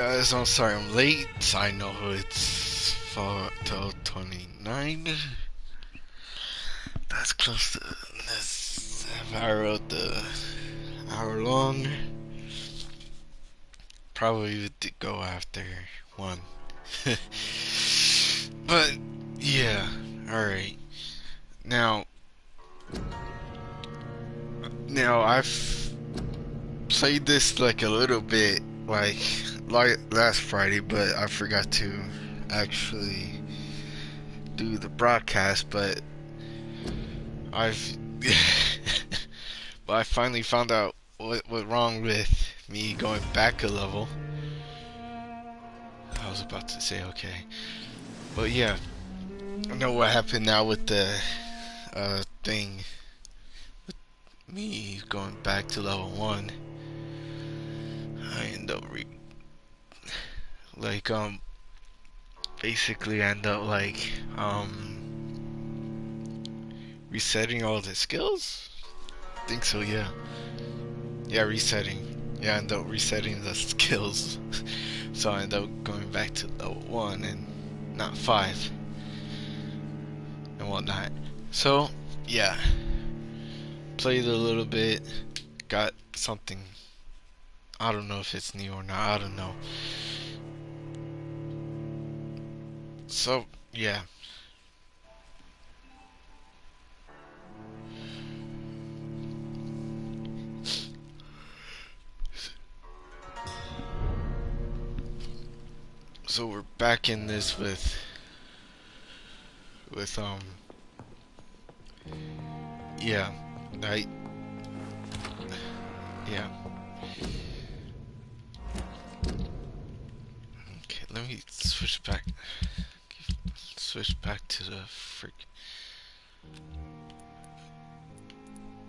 Guys, I'm sorry I'm late. I know it's 4:29. That's close to this. If I wrote the hour long, probably would go after one. But yeah, all right. Now, now I've played this like a little bit, like last Friday, but I forgot to actually do the broadcast. But I've but I finally found out what wrong with me going back a level. I was about to say okay, but yeah, I know what happened now with the thing with me going back to level one. I end up like basically end up resetting all the skills. I think so, yeah. Yeah, resetting. Yeah, I end up resetting the skills. So I end up going back to level 1 and not 5 and whatnot. So, yeah. Played a little bit. Got something. I don't know if it's new or not. I don't know. So, yeah. So we're back in this with yeah. I yeah. Okay, let me switch back to the freak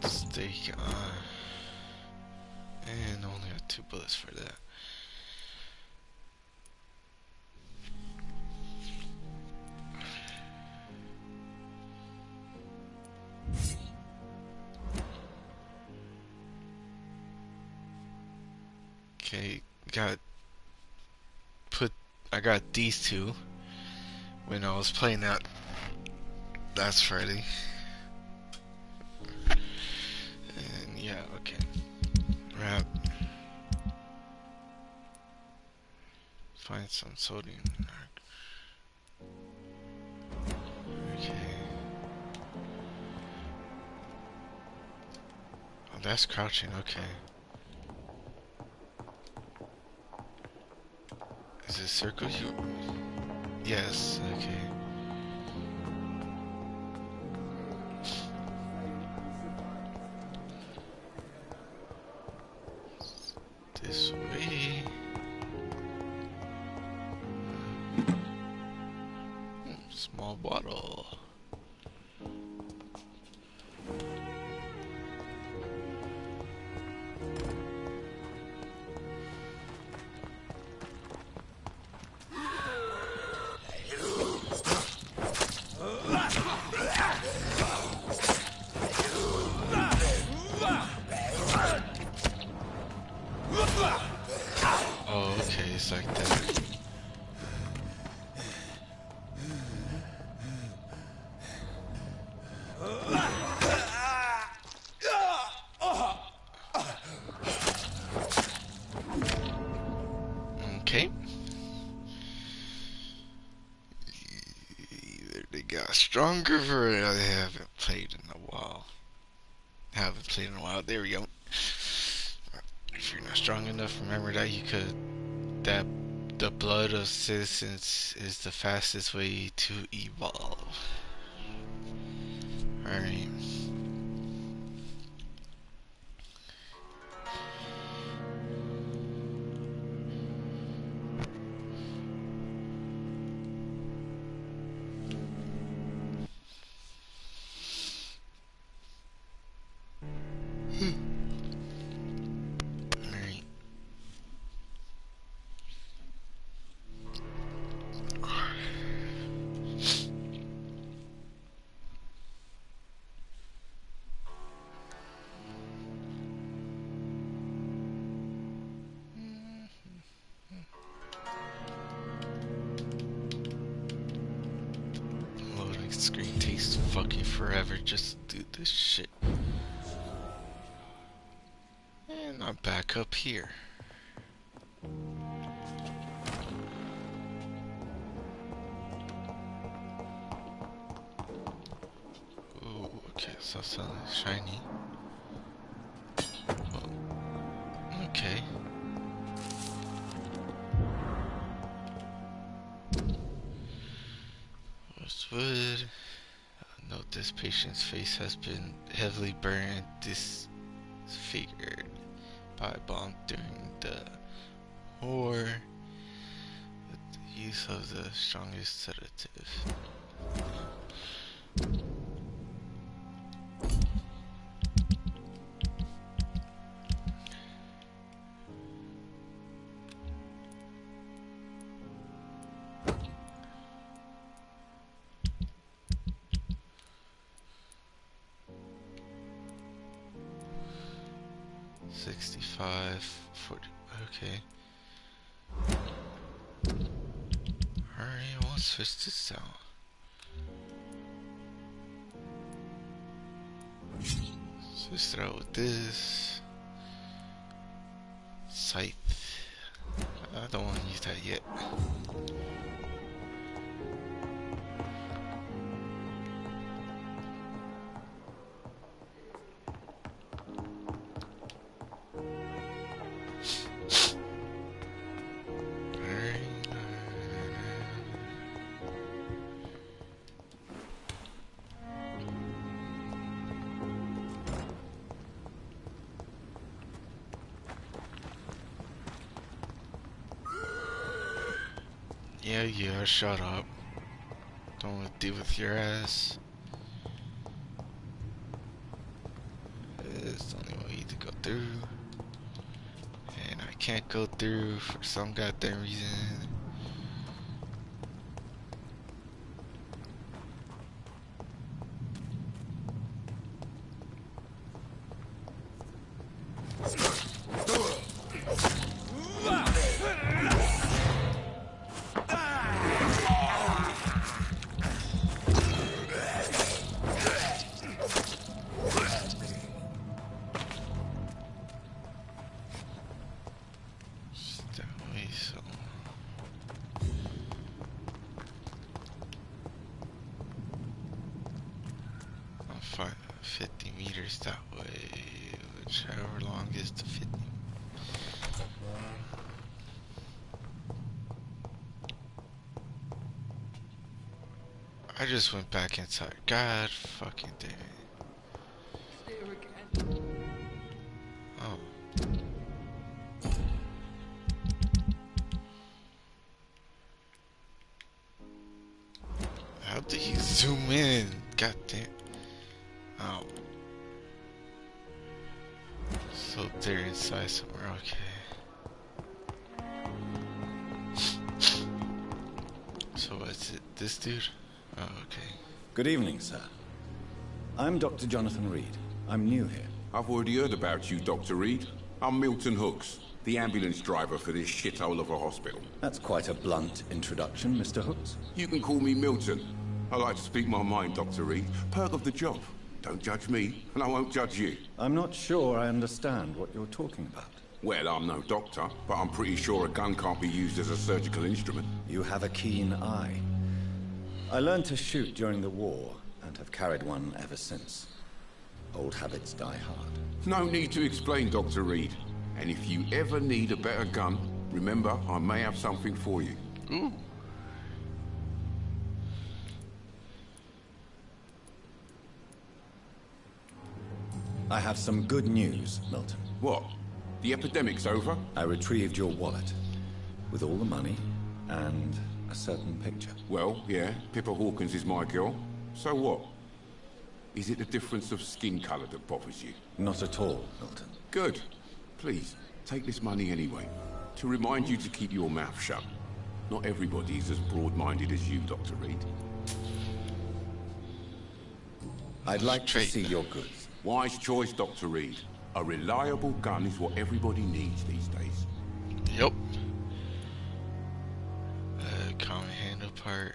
stake and only got 2 bullets for that. Okay, got put I got these two when I was playing that last Friday. And yeah, okay. Wrap. Find some sodium. Okay. Oh, that's crouching, okay. Is it circle you? Yes, okay. This way. Small bottle. Oh, okay, it's like that. Okay. Either they got stronger or they haven't played in a while. Haven't played in a while. There we go. If you're not strong enough, remember that that the blood of citizens is the fastest way to evolve. Alright. Alright. screen takes fucking forever just to do this shit. And I'm back up here. Ooh, okay, so something shiny. Oh, okay. Wood. Note this patient's face has been heavily burned, disfigured by a bomb during the war with the use of the strongest sedative. Okay. Alright, I won't switch this out. Switch it out with this. Scythe. I don't want to use that yet. Yeah, shut up. Don't want to deal with your ass. It's the only way to go through. And I can't go through for some goddamn reason. I'll 50 meters that way, which however long is the 50. I just went back inside. God fucking damn it. Oh. How do you zoom in? God damn. Oh. So they're inside somewhere, okay. So what's it? This dude? Oh, okay. Good evening, sir. I'm Dr. Jonathan Reed. I'm new here. I've already heard about you, Dr. Reed. I'm Milton Hooks, the ambulance driver for this shithole of a hospital. That's quite a blunt introduction, Mr. Hooks. You can call me Milton. I like to speak my mind, Dr. Reed. Perk of the job. Don't judge me, and I won't judge you. I'm not sure I understand what you're talking about. Well, I'm no doctor, but I'm pretty sure a gun can't be used as a surgical instrument. You have a keen eye. I learned to shoot during the war, and have carried one ever since. Old habits die hard. No need to explain, Dr. Reed. And if you ever need a better gun, remember, I may have something for you. Ooh. I have some good news, Milton. What? The epidemic's over? I retrieved your wallet, with all the money, and a certain picture. Well, yeah, Pippa Hawkins is my girl. So what? Is it the difference of skin colour that bothers you? Not at all, Milton. Good. Please, take this money anyway. To remind you to keep your mouth shut. Not everybody is as broad-minded as you, Dr. Reed. I'd like to see your goods. Wise choice, Dr. Reed. A reliable gun is what everybody needs these days. Yep. Common handle part.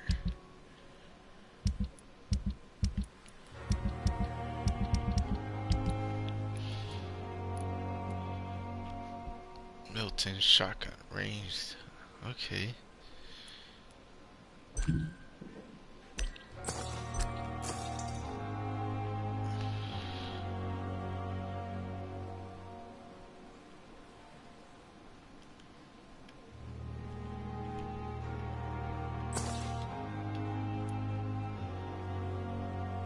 and shotgun ranged. Okay.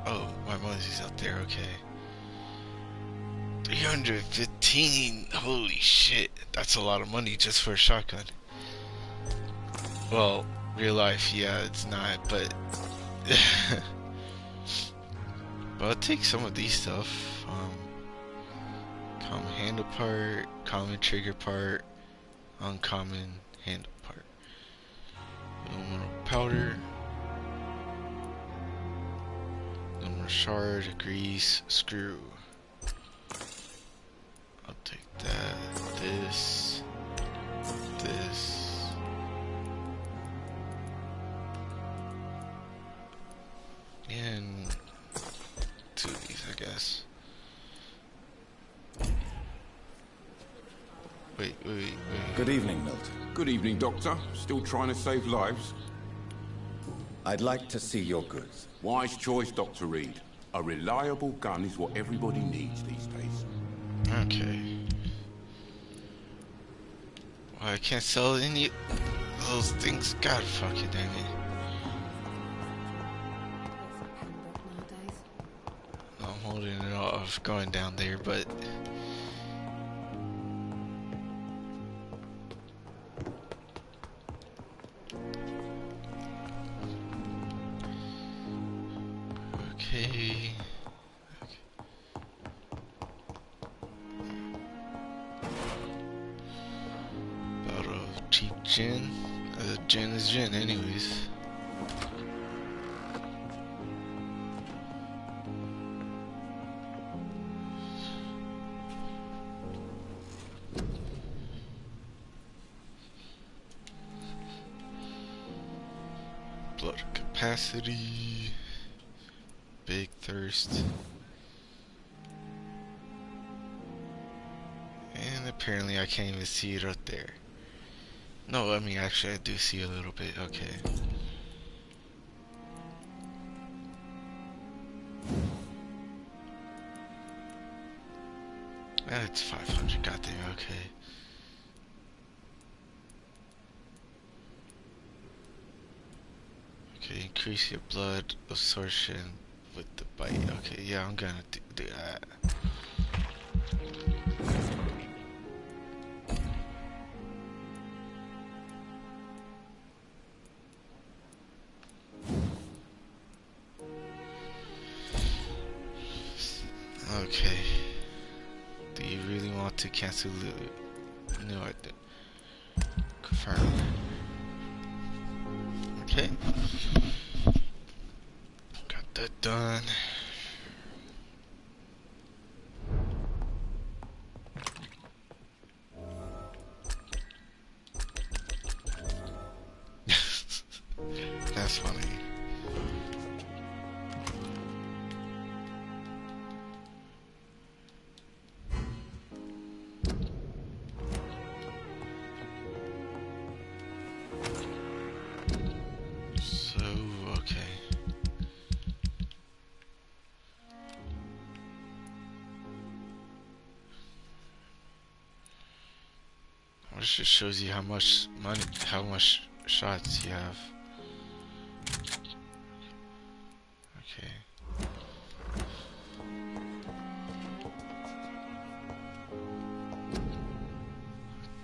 Oh, my money's out there, okay. 315, holy shit. That's a lot of money just for a shotgun. Well, real life, yeah, it's not, but... but I'll take some of these stuff. Common handle part, common trigger part, uncommon handle part. Aluminum powder. Aluminum shard, grease, screw. I'll take that, this, and two of these, I guess. Wait. Good evening, Milton. Good evening, Doctor. Still trying to save lives? I'd like to see your goods. Wise choice, Dr. Reed. A reliable gun is what everybody needs these days. Okay. Well, I can't sell any of those things. God fucking damn it. I'm holding it off going down there, but... Okay. Bottle of cheap gin. Gin is gin anyways. Blood capacity. Big thirst. And apparently I can't even see it up there. No, I mean actually I do see a little bit, okay. That's 500, goddamn, okay. Okay, increase your blood absorption with the bite. Okay, yeah, I'm gonna do that. Okay. Do you really want to cancel the... No, I did. Confirm. Okay. Got that done. That's funny. So, okay. This just shows you how much money, how much shots you have. Okay.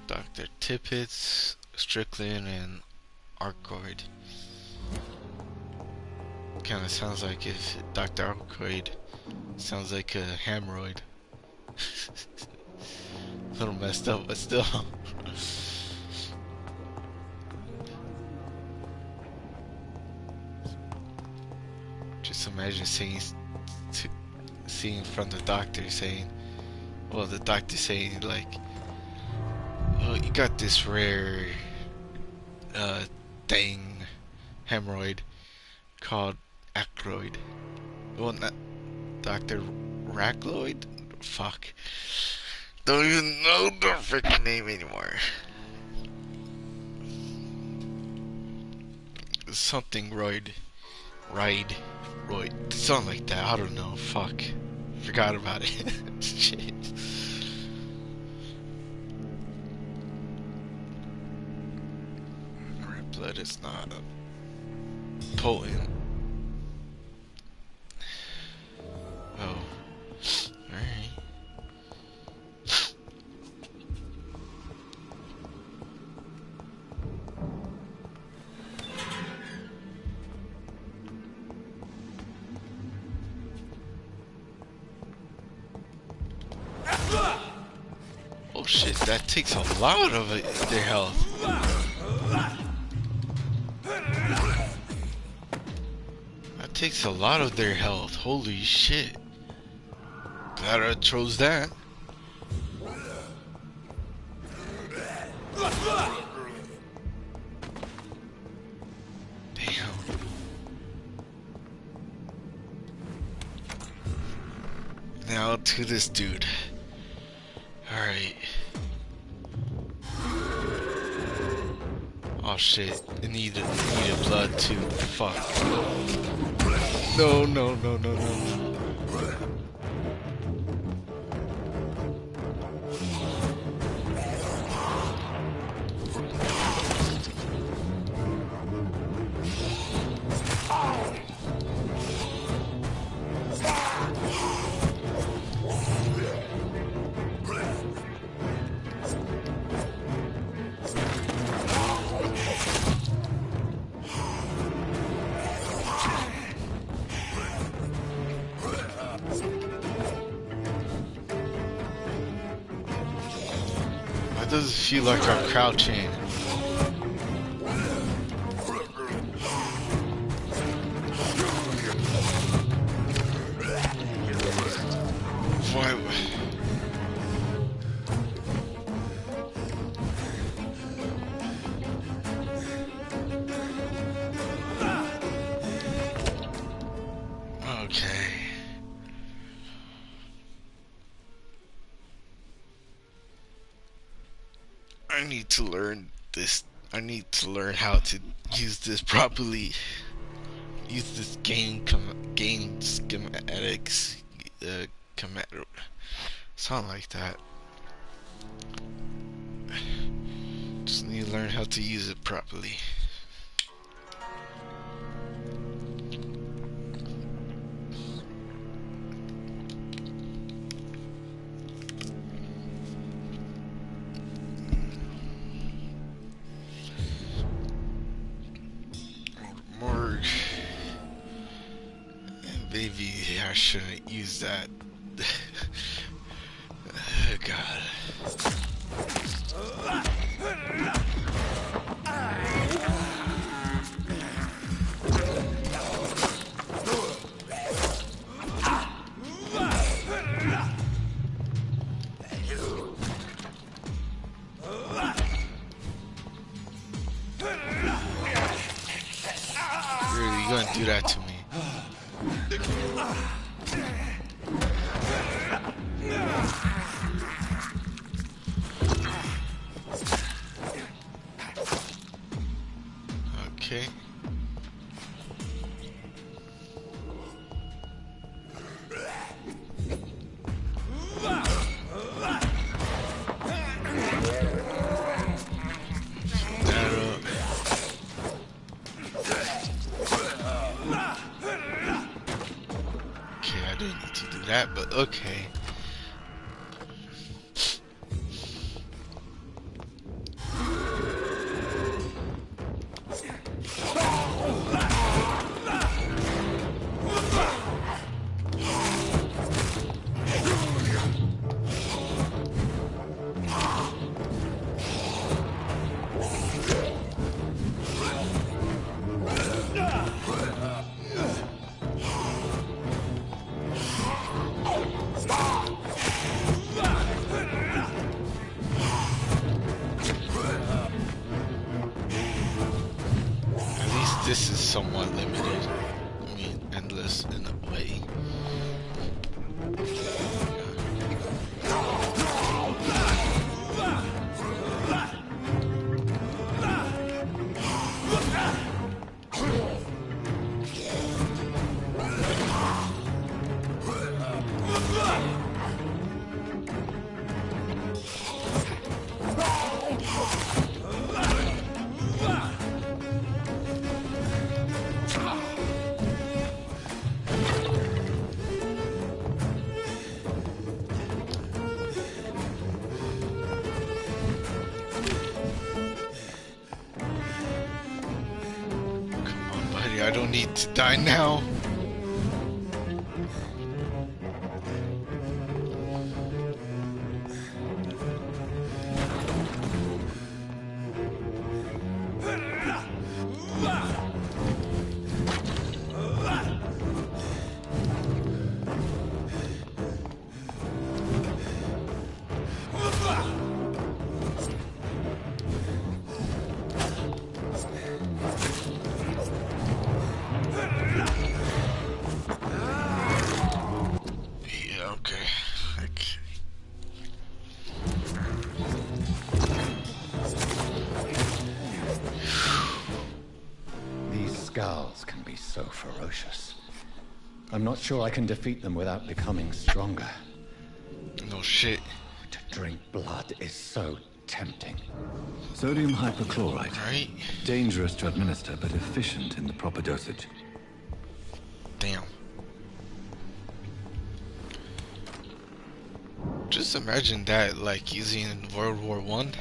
Dr. Tippett's, Strickland, and Arcoid. Kinda sounds like if Dr. Arcoid sounds like a hemorrhoid. A little messed up, but still. Just imagine seeing from the doctor saying, well, the doctor saying like, oh, you got this rare thing, hemorrhoid, called acroid. Well, not Dr. Racloid? Fuck. Don't even know the freaking name anymore. something Royd. Ride. Royd. Something like that. I don't know. Fuck. Forgot about it. Shit. Red blood is not potent. Oh. Alright. Oh shit, that takes a lot of their health. That takes a lot of their health. Holy shit. Glad I chose that. Damn. Now to this dude. Alright. Oh shit. It needed blood too. Fuck. No, no, no, no, no, no. Why does it feel like I'm crouching? Why? Okay. I need to learn this. I need to learn how to use this properly. Use this game schematics. Command. Something like that. Just need to learn how to use it properly. Maybe I shouldn't use that. Oh, God. Really, you gonna do that to me? Okay. That, but okay. This is somewhat limited. I mean, endless in a way. me. I don't need to die now. Yeah, okay. Okay. These skulls can be so ferocious. I'm not sure I can defeat them without becoming stronger. No shit. To drink blood is so tempting. Sodium hypochlorite. Right? Dangerous to administer, but efficient in the proper dosage. Damn. Just imagine that, like, using in World War One.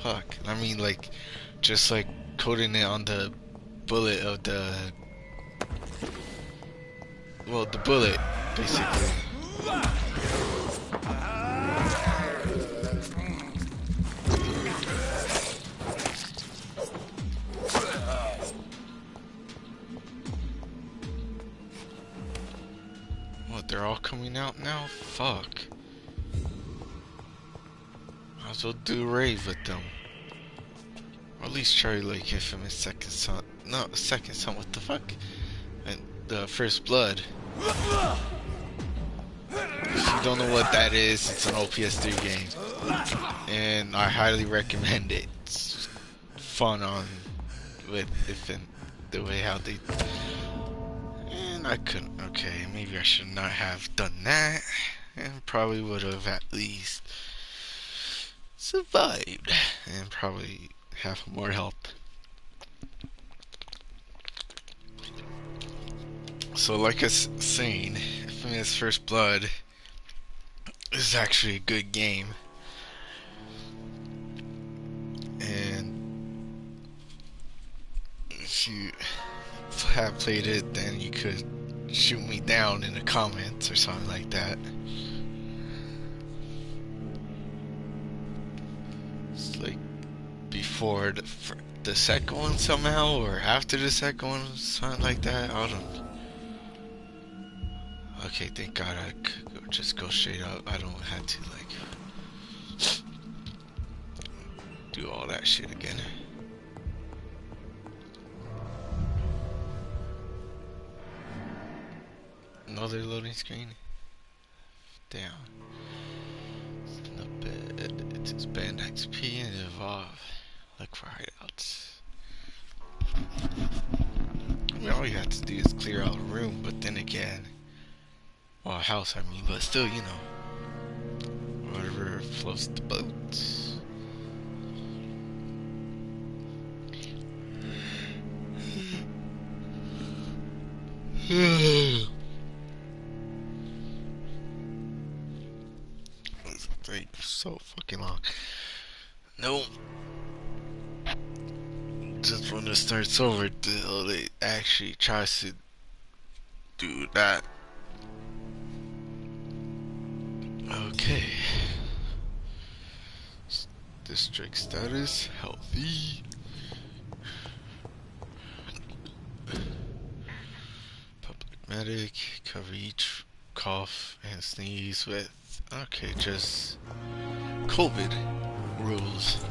Fuck. I mean, like, just like coating it on the bullet of the. Well, the bullet, basically. What, they're all coming out now? Fuck. Might as well do a rave with them. Or at least try, like, give him a second son. No, a second son, what the fuck? And the first blood. If you don't know what that is, it's an OPS3 game. And I highly recommend it. It's fun on with the way how they. And I couldn't. Okay, maybe I should not have done that. And probably would have at least survived. And probably have more help. So, like I was saying, Infamous First Blood is actually a good game. And if you have played it, then you could shoot me down in the comments or something like that. It's like before the second one somehow, or after the second one, something like that. I don't know. Okay, thank God I could just go straight up. I don't have to like do all that shit again. Another loading screen. Damn. Not bad. It's expand XP and evolve. Look for hideouts. I mean, all you have to do is clear out a room, but then again, well, a house, I mean, but still, you know, whatever floats the boat. This thing is so fucking long. No. Just when it starts over, it actually tries to do that. Okay. District status, healthy. Public medic, cover each cough and sneeze with, okay, just COVID rules.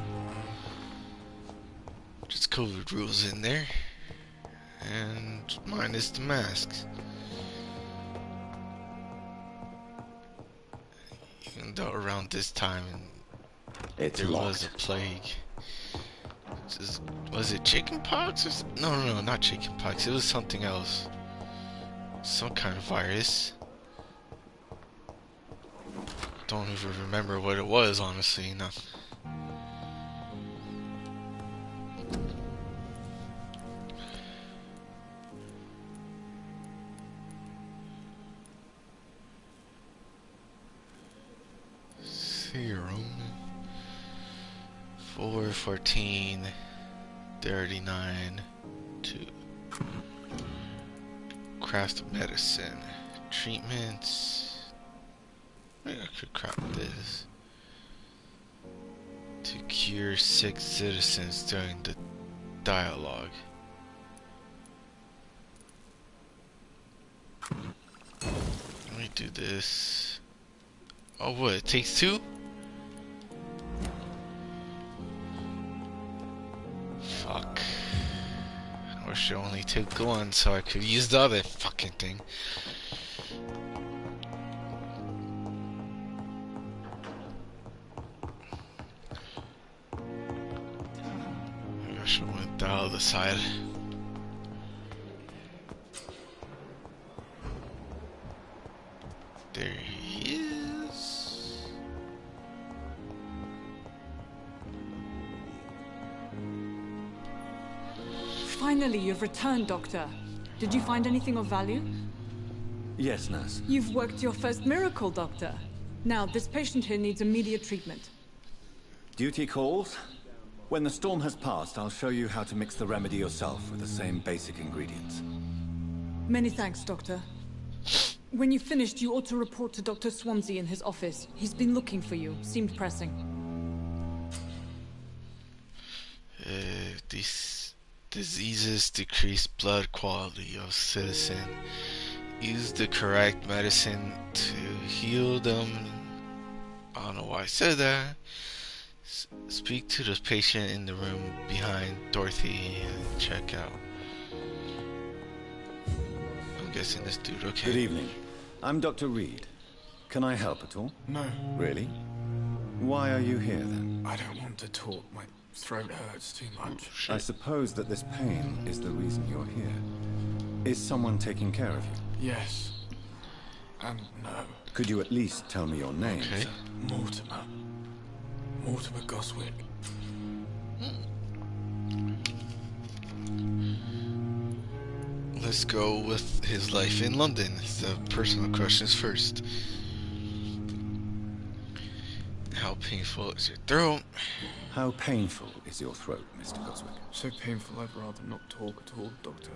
Just COVID rules in there. And minus the masks. Even though around this time It's there locked. was a plague. Was it chickenpox or no, not chickenpox. It was something else. Some kind of virus. Don't even remember what it was, honestly. No. Serum 4, 14, 39, 2. Craft medicine. Treatments. Maybe I could craft this. To cure sick citizens during the dialogue. Let me do this. Oh, what? It takes two? Fuck. I wish I only took one so I could use the other fucking thing. I should have went down the other side. There he is. Finally, you've returned, Doctor. Did you find anything of value? Yes, nurse. You've worked your first miracle, Doctor. Now, this patient here needs immediate treatment. Duty calls. When the storm has passed, I'll show you how to mix the remedy yourself with the same basic ingredients. Many thanks, Doctor. When you've finished, you ought to report to Dr. Swansea in his office. He's been looking for you. Seemed pressing. These diseases decrease blood quality of citizen. Use the correct medicine to heal them. I don't know why I said that. Speak to the patient in the room behind Dorothy and check out. I'm guessing this dude, okay. Good evening. I'm Dr. Reed. Can I help at all? No, Really? Why are you here then? I don't want to talk. My throat hurts too much. I suppose that this pain is the reason you're here. Is someone taking care of you? Yes. And no. Could you at least tell me your name, Okay. sir? Mortimer. Mortimer Goswick. Let's go with his life in London. The personal questions first. How painful is your throat? How painful is your throat, Mr. Goswick? So painful I'd rather not talk at all, Doctor.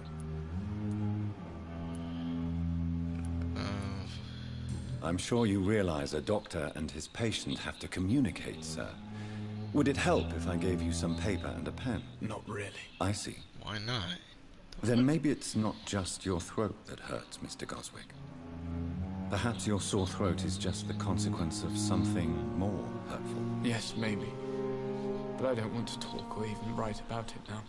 I'm sure you realize a doctor and his patient have to communicate, sir. Would it help if I gave you some paper and a pen? Not really. I see. Why not? Then maybe it's not just your throat that hurts, Mr. Goswick. Perhaps your sore throat is just the consequence of something more hurtful. Yes, maybe. But I don't want to talk or even write about it now.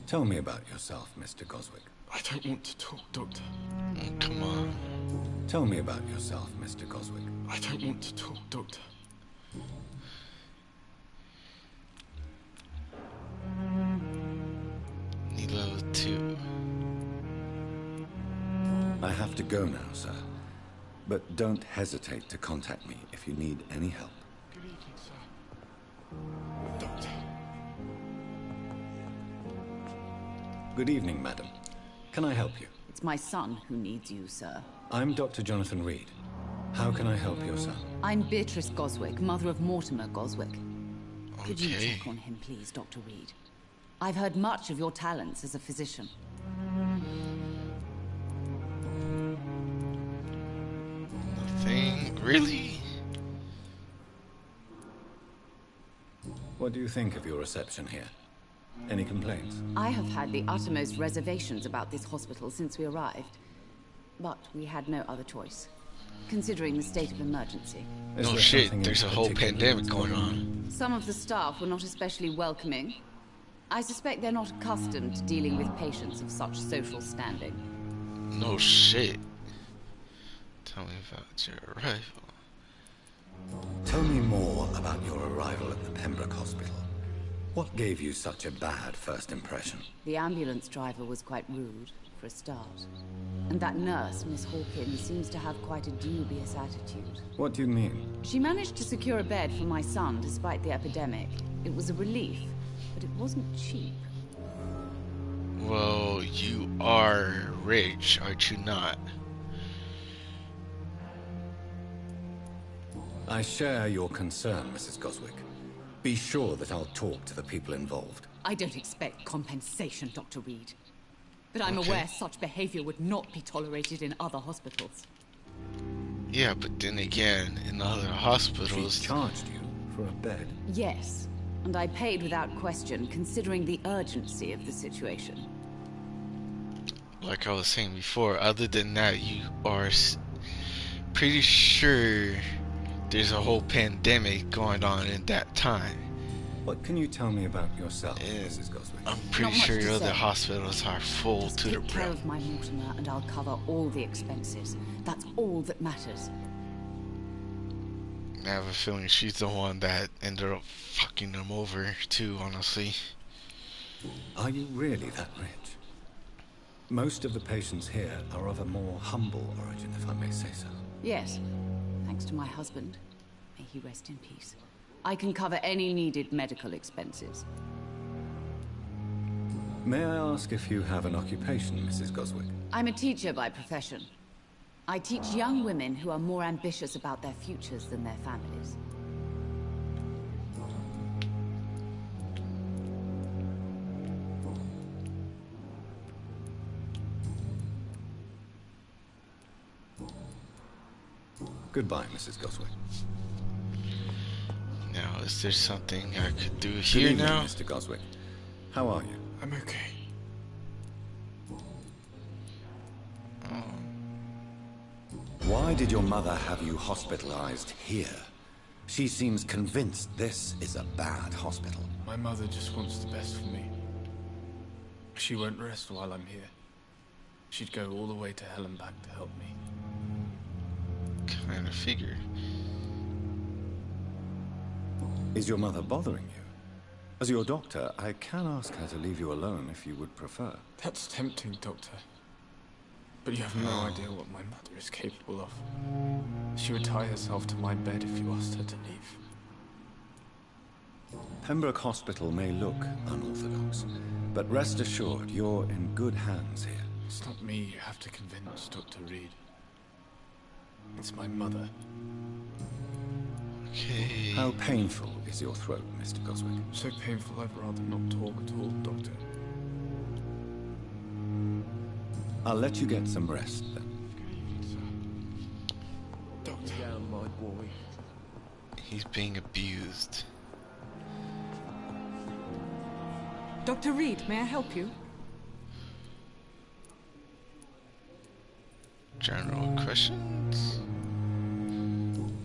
Tell me about yourself, Mr. Goswick. I don't want to talk, Doctor. Oh, come on. Tell me about yourself, Mr. Goswick. I don't want to talk, Doctor. Need level 2. I have to go now, sir. But don't hesitate to contact me if you need any help. Good evening, sir. Doctor. Good evening, madam. Can I help you? It's my son who needs you, sir. I'm Dr. Jonathan Reed. How can I help your son? I'm Beatrice Goswick, mother of Mortimer Goswick. Could you Okay. check on him, please, Dr. Reed? I've heard much of your talents as a physician. Nothing. Really? What do you think of your reception here? Any complaints? I have had the uttermost reservations about this hospital since we arrived. But we had no other choice, considering the state of emergency. Is No there shit, something in there's a whole particular pandemic that's going on. Some of the staff were not especially welcoming. I suspect they're not accustomed to dealing with patients of such social standing. No shit. Tell me about your arrival. Tell me more about your arrival at the Pembroke Hospital. What gave you such a bad first impression? The ambulance driver was quite rude, for a start. And that nurse, Miss Hawkins, seems to have quite a dubious attitude. What do you mean? She managed to secure a bed for my son despite the epidemic. It was a relief, but it wasn't cheap. Well, you are rich, aren't you not? I share your concern, Mrs. Goswick. Be sure that I'll talk to the people involved. I don't expect compensation, Dr. Reed. But I'm Okay. aware such behavior would not be tolerated in other hospitals. Yeah, but then again, in other She hospitals, charged you for a bed. Yes, and I paid without question, considering the urgency of the situation. like I was saying before, other than that, you are pretty sure there's a whole pandemic going on in that time. What can you tell me about yourself, Yeah. Mrs. Goswick? I'm Not pretty much sure to your other say. hospitals are full Just to the take care brim. of my Mortimer and I'll cover all the expenses. That's all that matters. I have a feeling she's the one that ended up fucking them over too, honestly. Are you really that rich? Most of the patients here are of a more humble origin, if I may say so. Yes, thanks to my husband. May he rest in peace. I can cover any needed medical expenses. May I ask if you have an occupation, Mrs. Goswick? I'm a teacher by profession. I teach young women who are more ambitious about their futures than their families. Goodbye, Mrs. Goswick. Now, is there something I could do Good here evening, now? Mr. Goswick. How are you? I'm okay. Why did your mother have you hospitalized here? She seems convinced this is a bad hospital. My mother just wants the best for me. She won't rest while I'm here. She'd go all the way to hell and back to help me. Kind of figured. Is your mother bothering you? As your doctor, I can ask her to leave you alone if you would prefer. That's tempting, Doctor. But you have no idea what my mother is capable of. She would tie herself to my bed if you asked her to leave. Pembroke Hospital may look unorthodox, but rest assured you're in good hands here. It's not me you have to convince, Dr. Reed. It's my mother. Okay. How painful is your throat, Mr. Goswick? So painful I'd rather not talk at all, Doctor. I'll let you get some rest then. Doctor. Down, my boy. He's being abused. Dr. Reed, may I help you? General questions?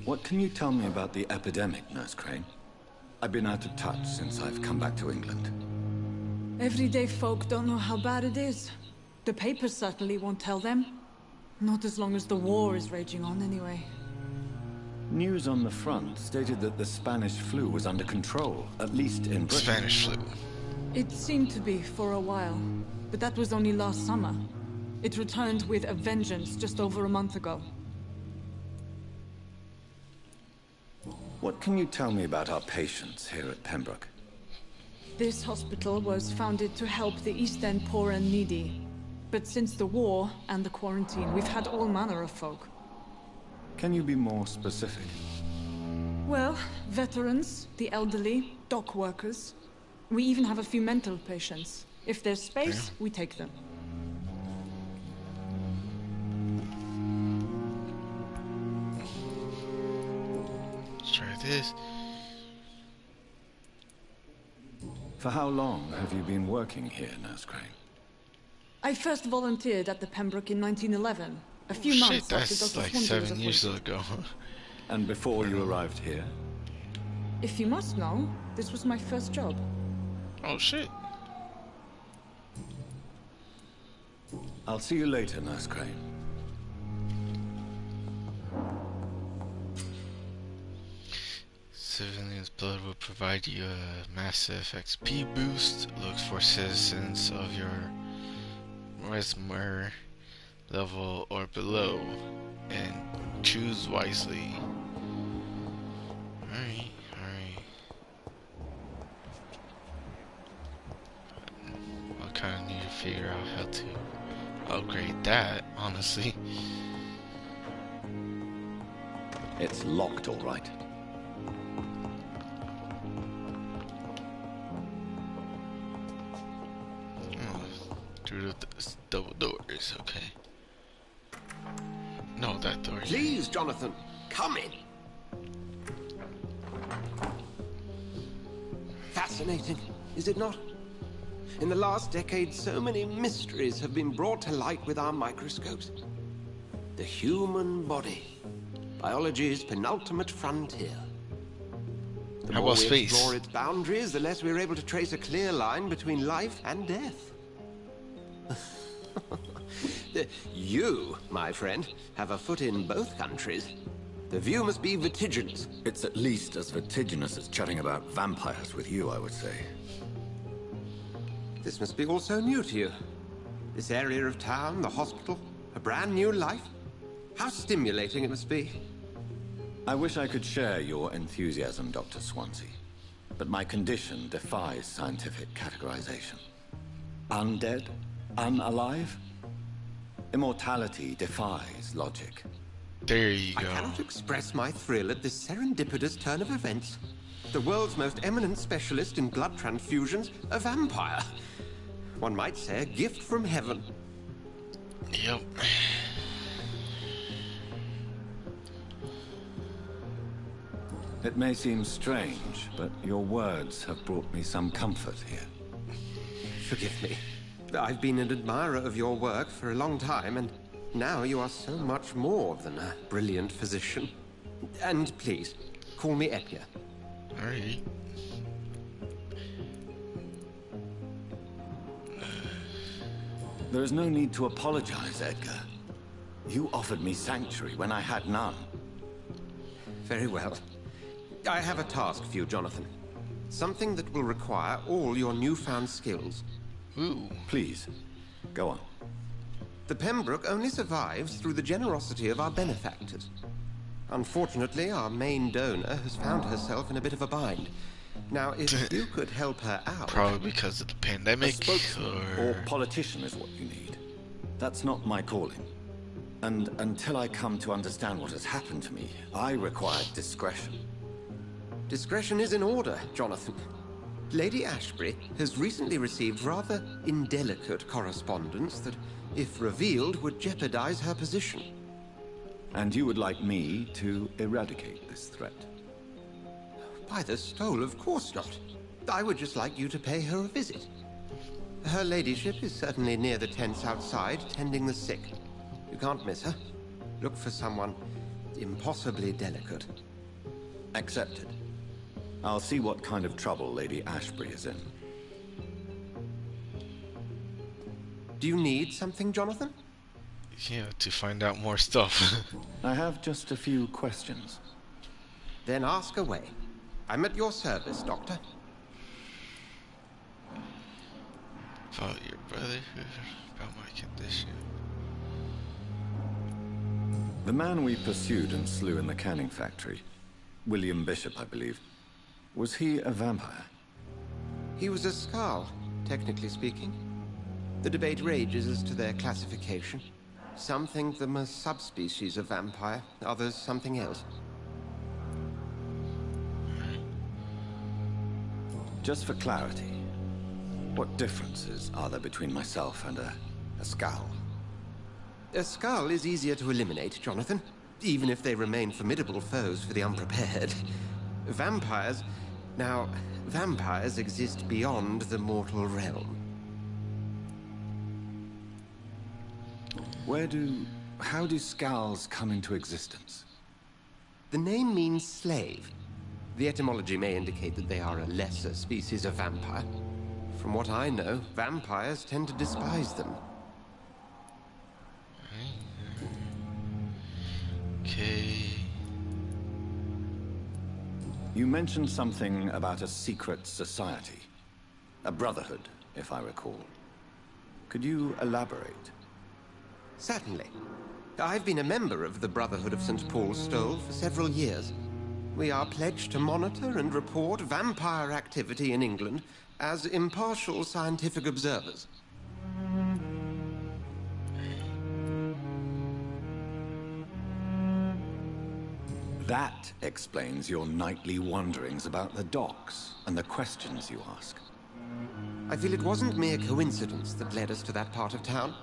What can you tell me about the epidemic, Nurse Crane? I've been out of touch since I've come back to England. Everyday folk don't know how bad it is. The papers certainly won't tell them. Not as long as the war is raging on, anyway. News on the front stated that the Spanish flu was under control, at least in Britain. Spanish flu. It seemed to be for a while, but that was only last summer. It returned with a vengeance just over a month ago. What can you tell me about our patients here at Pembroke? This hospital was founded to help the East End poor and needy. But since the war and the quarantine, we've had all manner of folk. Can you be more specific? Well, veterans, the elderly, dock workers. We even have a few mental patients. If there's space, we take them. Let's try this. For how long have you been working here, Nurse Crane? I first volunteered at the Pembroke in 1911, a few Shit, months after that's Dr. like Swansea was 7 years appointed. ago. And before you arrived here? If you must know, this was my first job. Oh shit. I'll see you later, Nurse Crane. Civilians' blood will provide you a massive XP boost. Look for citizens of your Resmer level or below and choose wisely. Alright, alright. I kinda need to figure out how to upgrade that, honestly. It's locked, all right. Oh, through the double doors, okay. No, that door. Please, Jonathan, come in. Fascinating, is it not? In the last decade, so many mysteries have been brought to light with our microscopes. The human body, biology's penultimate frontier. The How more about we space? explore its boundaries, the less we're able to trace a clear line between life and death. You, my friend, have a foot in both countries. The view must be vertiginous. It's at least as vertiginous as chatting about vampires with you, I would say. This must be all so new to you. This area of town, the hospital, a brand new life. How stimulating it must be. I wish I could share your enthusiasm, Dr. Swansea. But my condition defies scientific categorization. Undead? Unalive? Immortality defies logic. There you I go. cannot express my thrill at this serendipitous turn of events. The world's most eminent specialist in blood transfusions, a vampire. One might say a gift from heaven. Yep. It may seem strange, but your words have brought me some comfort here. Forgive me. I've been an admirer of your work for a long time, and now you are so much more than a brilliant physician. And please, call me Edgar. Alright. There is no need to apologize, Edgar. You offered me sanctuary when I had none. Very well. I have a task for you, Jonathan. Something that will require all your newfound skills. Ooh. Please, go on. The Pembroke only survives through the generosity of our benefactors. Unfortunately, our main donor has found herself in a bit of a bind. Now, if you could help her out... Probably because of the pandemic, A spokesman or or politician is what you need. That's not my calling. And until I come to understand what has happened to me, I require discretion. Discretion is in order, Jonathan. Lady Ashbury has recently received rather indelicate correspondence that, if revealed, would jeopardize her position. And you would like me to eradicate this threat? By the stole, of course not. I would just like you to pay her a visit. Her ladyship is certainly near the tents outside, tending the sick. You can't miss her. Look for someone impossibly delicate. Accepted. I'll see what kind of trouble Lady Ashbury is in. Do you need something, Jonathan? yeah, to find out more stuff. I have just a few questions. Then ask away. I'm at your service, Doctor. About your brother, about my condition. The man we pursued and slew in the canning factory, William Bishop, I believe, was he a vampire? He was a Skald, technically speaking. The debate rages as to their classification. Some think them a subspecies of vampire, others something else. Just for clarity, what differences are there between myself and a Skald? A Skald is easier to eliminate, Jonathan, even if they remain formidable foes for the unprepared. Vampires... Now, vampires exist beyond the mortal realm. How do Skalds come into existence? The name means slave. The etymology may indicate that they are a lesser species of vampire. From what I know, vampires tend to despise them. Okay. You mentioned something about a secret society. A brotherhood, if I recall. Could you elaborate? Certainly. I've been a member of the Brotherhood of St. Paul's Stole for several years. We are pledged to monitor and report vampire activity in England as impartial scientific observers. That explains your nightly wanderings about the docks and the questions you ask. I feel it wasn't mere coincidence that led us to that part of town.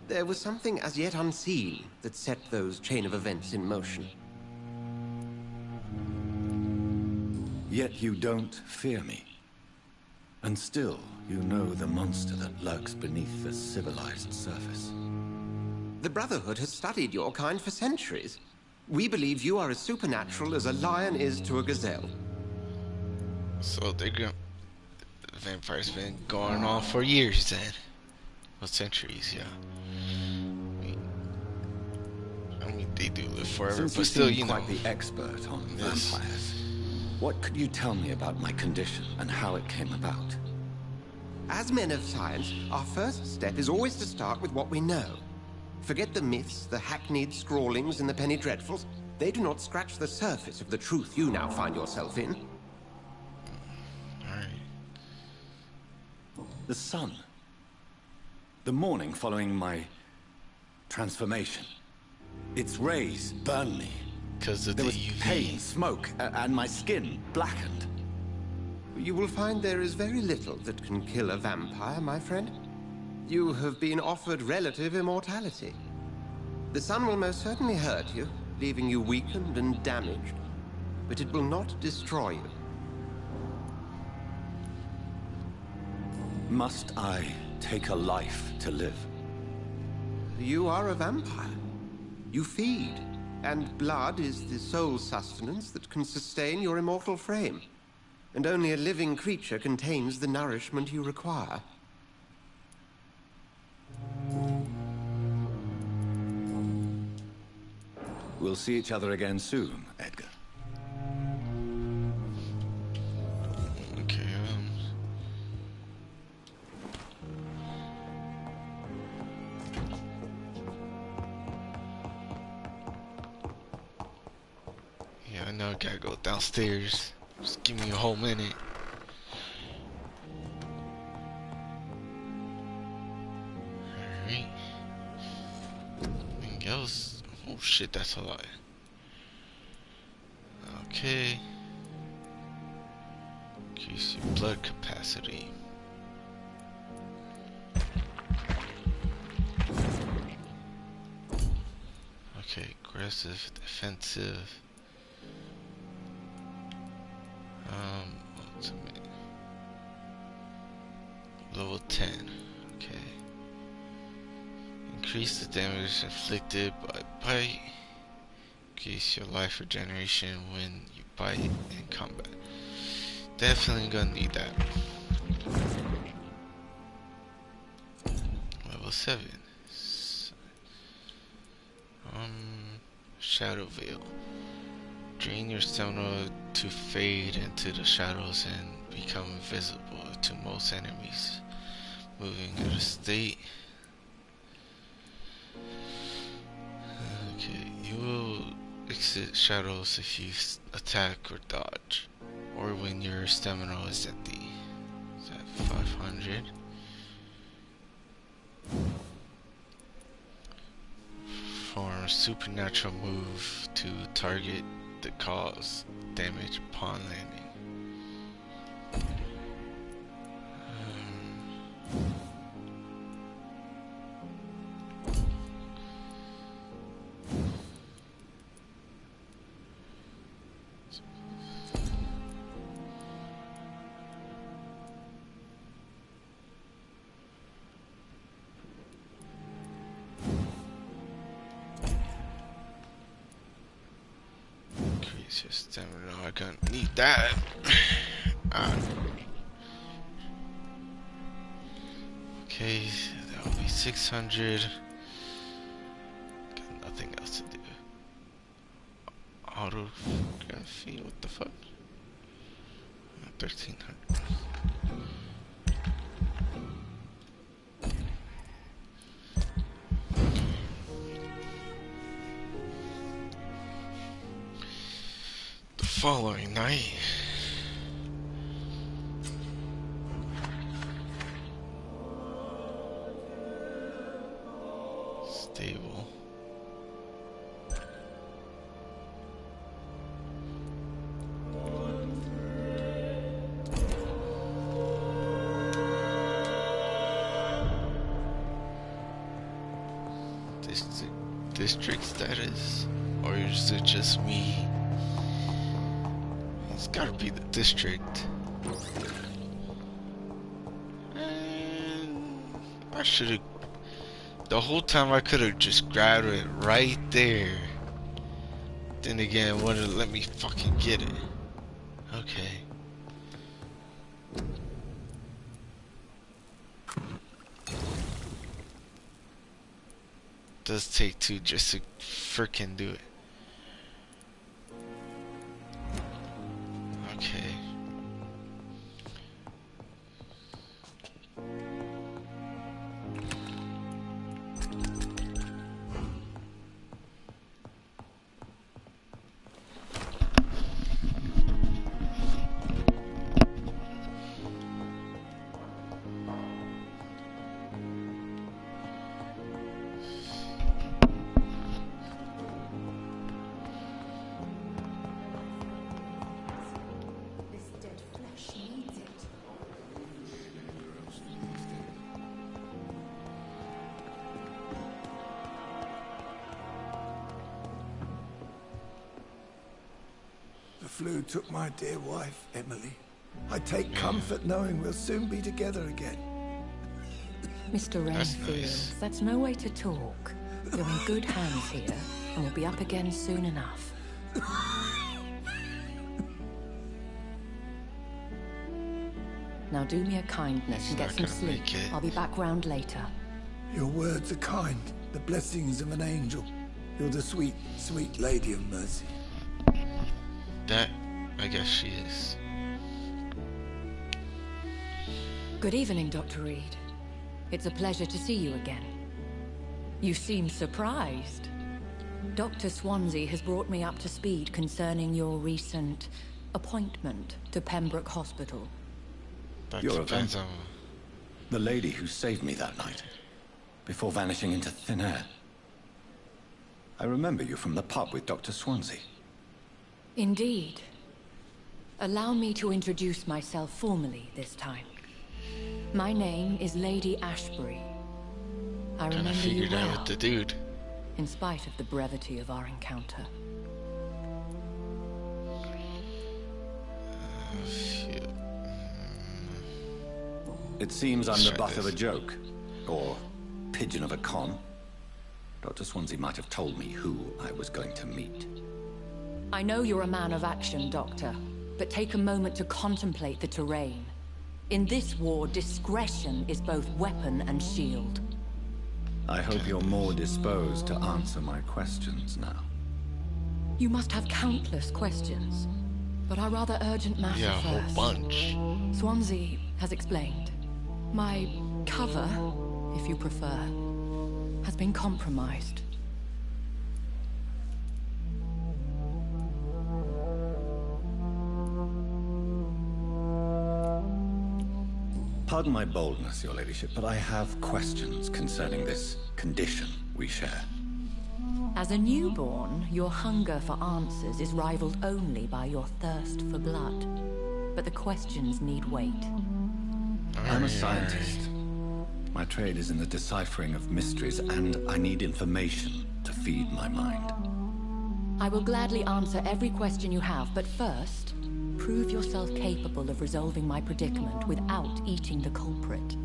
There was something as yet unseen that set those chain of events in motion. Yet you don't fear me. And still, you know the monster that lurks beneath the civilized surface. The Brotherhood has studied your kind for centuries. We believe you are as supernatural as a lion is to a gazelle. So they're going. The vampire's been going on for years then. Well, centuries, yeah. I mean, they do live forever, Since but still, you know. quite the expert on Yes. vampires, what could you tell me about my condition and how it came about? As men of science, our first step is always to start with what we know. Forget the myths, the hackneyed scrawlings in the penny dreadfuls. They do not scratch the surface of the truth you now find yourself in. Alright. The sun. The morning following my transformation. Its rays burn me. Because of There the was UV. pain, smoke, and my skin blackened. You will find there is very little that can kill a vampire, my friend. You have been offered relative immortality. The sun will most certainly hurt you, leaving you weakened and damaged, but it will not destroy you. Must I take a life to live? You are a vampire. You feed, and blood is the sole sustenance that can sustain your immortal frame. And only a living creature contains the nourishment you require. We'll see each other again soon, Edgar. Okay, yeah, I know I gotta go downstairs. Just give me a whole minute. Alright. Anything else? Oh shit, that's a lot. Okay. Increase your blood capacity. Okay, aggressive, defensive. Ultimate. Level 10. Okay. Increase the damage inflicted by bite. Increase your life regeneration when you bite in combat. Definitely gonna need that. Level 7. Shadow Veil. Drain your stamina to fade into the shadows and become invisible to most enemies. Moving to the state. Okay, you will exit shadows if you attack or dodge, or when your stamina is empty. Is that 500? Perform a supernatural move to target that cause damage upon landing. Increase your stamina. I gonna need that. Okay, that will be 600. Got nothing else to do. Autography, what the fuck? 1300. The following night. Stable. district status? Or is it just me? It's gotta be the district. And I should've... The whole time I could've just grabbed it right there. Then again, it wouldn't let me fucking get it. Okay. Does take two just to freaking do it. Okay. The flu took my dear wife, Emily. I take comfort knowing we'll soon be together again. Mr. Renfield, that's no way to talk. You're in good hands here, and we'll be up again soon enough. Now do me a kindness and get some sleep. I'll be back round later. Your words are kind, the blessings of an angel. You're the sweet, sweet lady of mercy. That, I guess she is. Good evening, Dr. Reed. It's a pleasure to see you again. You seem surprised. Dr. Swansea has brought me up to speed concerning your recent appointment to Pembroke Hospital. You're a vampire. The lady who saved me that night, before vanishing into thin air. I remember you from the pub with Dr. Swansea. Indeed. Allow me to introduce myself formally this time. My name is Lady Ashbury. I remember you well, with the dude. In spite of the brevity of our encounter. It seems I'm the butt of a joke, or pigeon of a con. Dr. Swansea might have told me who I was going to meet. I know you're a man of action, Doctor, but take a moment to contemplate the terrain. In this war, discretion is both weapon and shield. I hope you're more disposed to answer my questions now. You must have countless questions, but our rather urgent matter yeah, first. a whole bunch. Swansea has explained. My cover, if you prefer, has been compromised. Pardon my boldness, Your Ladyship, but I have questions concerning this condition we share. As a newborn, your hunger for answers is rivaled only by your thirst for blood. But the questions need weight. I'm a scientist. My trade is in the deciphering of mysteries, and I need information to feed my mind. I will gladly answer every question you have, but first, prove yourself capable of resolving my predicament without eating the culprit.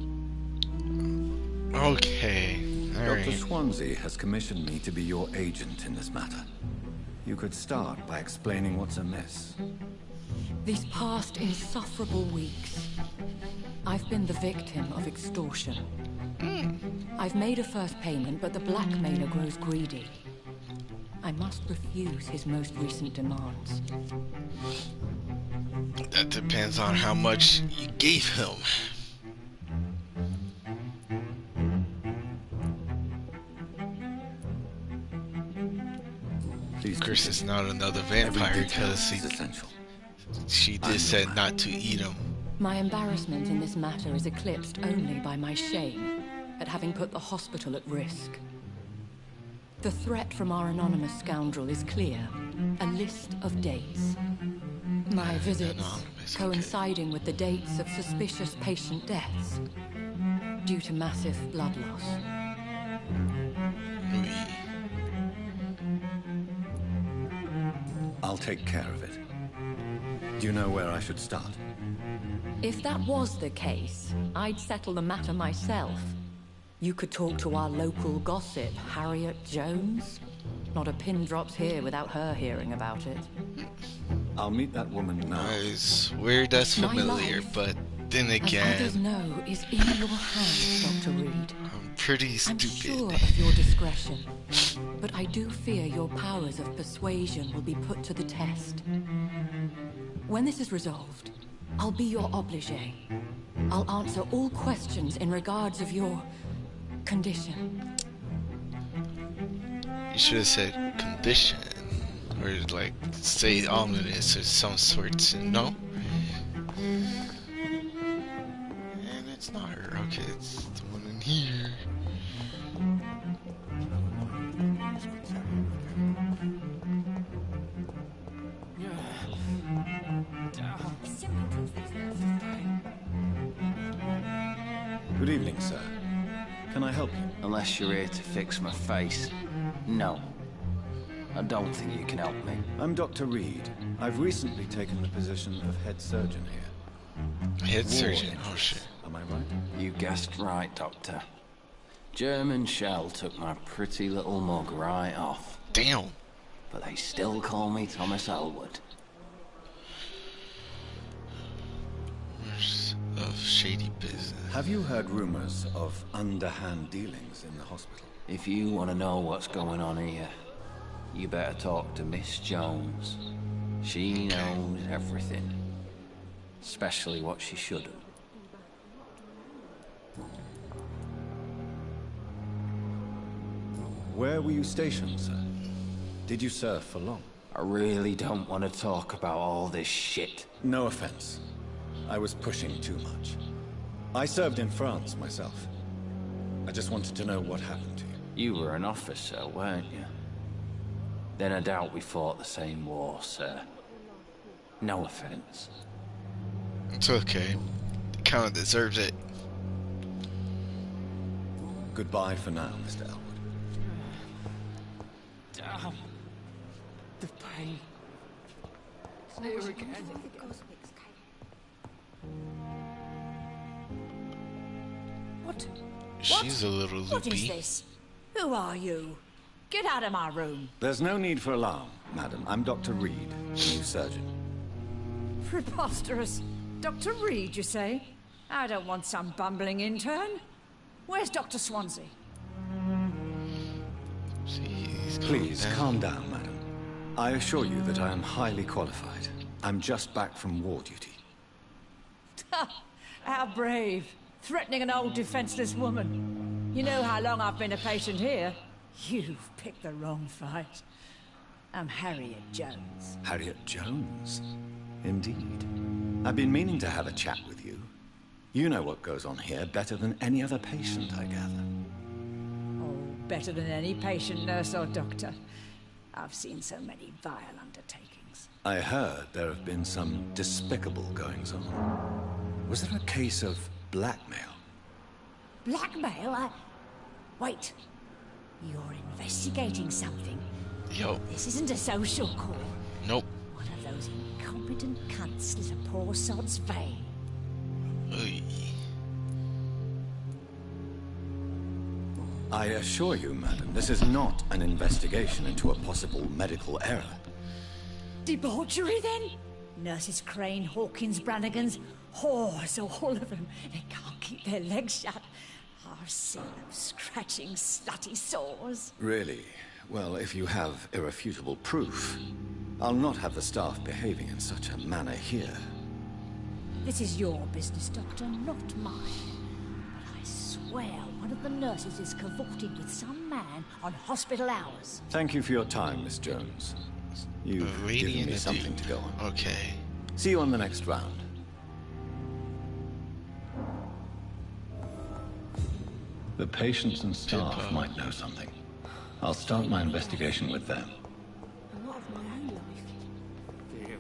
Okay. Dr. Swansea has commissioned me to be your agent in this matter. You could start by explaining what's amiss. These past insufferable weeks, I've been the victim of extortion. I've made a first payment, but the blackmailer grows greedy. I must refuse his most recent demands. That depends on how much you gave him. Of course, it's not another vampire because she did said not to eat him. My embarrassment in this matter is eclipsed only by my shame at having put the hospital at risk. The threat from our anonymous scoundrel is clear. A list of dates. My visits coinciding with the dates of suspicious patient deaths due to massive blood loss. I'll take care of it. Do you know where I should start? If that was the case, I'd settle the matter myself. You could talk to our local gossip, Harriet Jones. Not a pin drops here without her hearing about it. I'll meet that woman now. It's weird that's My familiar, life, but then as others again, know, is in your hands, Dr. Reed. I'm pretty I'm stupid. sure of your discretion, but I do fear your powers of persuasion will be put to the test. When this is resolved, I'll be your obligé. I'll answer all questions in regards of your condition. You should have said condition, or like say ominous or some sorts. No. And it's not her. Okay, it's the one in here. Good evening, sir. Can I help you? Unless you're here to fix my face. No. I don't think you can help me. I'm Dr. Reed. I've recently taken the position of head surgeon here. Head War surgeon. Oh interests. shit. Am I right? You guessed right, Doctor. German shell took my pretty little mug right off. Damn. But they still call me Thomas Elwood. Of shady business. Have you heard rumors of underhand dealings in the hospital? If you want to know what's going on here, you better talk to Miss Jones. She knows everything. Especially what she shouldn't. Where were you stationed, sir? Did you serve for long? I really don't want to talk about all this shit. No offense. I was pushing too much. I served in France myself. I just wanted to know what happened to you. You were an officer, weren't you? Then I doubt we fought the same war, sir. No offense. It's okay. He kind of deserves it. Goodbye for now, Mr. Elwood. Damn. The pain. There again. What? She's a little loopy. What is this? Who are you? Get out of my room. There's no need for alarm, madam. I'm Dr. Reed, the new surgeon. Preposterous. Dr. Reed, you say? I don't want some bumbling intern. Where's Dr. Swansea? Please, calm down, madam. I assure you that I am highly qualified. I'm just back from war duty. How brave. Threatening an old defenseless woman. You know how long I've been a patient here? You've picked the wrong fight. I'm Harriet Jones. Harriet Jones? Indeed. I've been meaning to have a chat with you. You know what goes on here better than any other patient, I gather. Oh, better than any patient, nurse or doctor. I've seen so many vile undertakings. I heard there have been some despicable goings-on. Was there a case of blackmail? Blackmail? Wait. You're investigating something. Yo. This isn't a social call. Nope. One of those incompetent cunts slit a poor sod's vein. Oy. I assure you, madam, this is not an investigation into a possible medical error. Debauchery, then? Nurses Crane, Hawkins, Brannigans, whores, all of them. They can't keep their legs shut. I've seen them scratching slutty sores. Really? Well, if you have irrefutable proof, I'll not have the staff behaving in such a manner here. This is your business, Doctor, not mine. But I swear one of the nurses is cavorting with some man on hospital hours. Thank you for your time, Miss Jones. You've given me something to go on. Okay. See you on the next round. The patients and staff might know something. I'll start my investigation with them. A lot of my own life.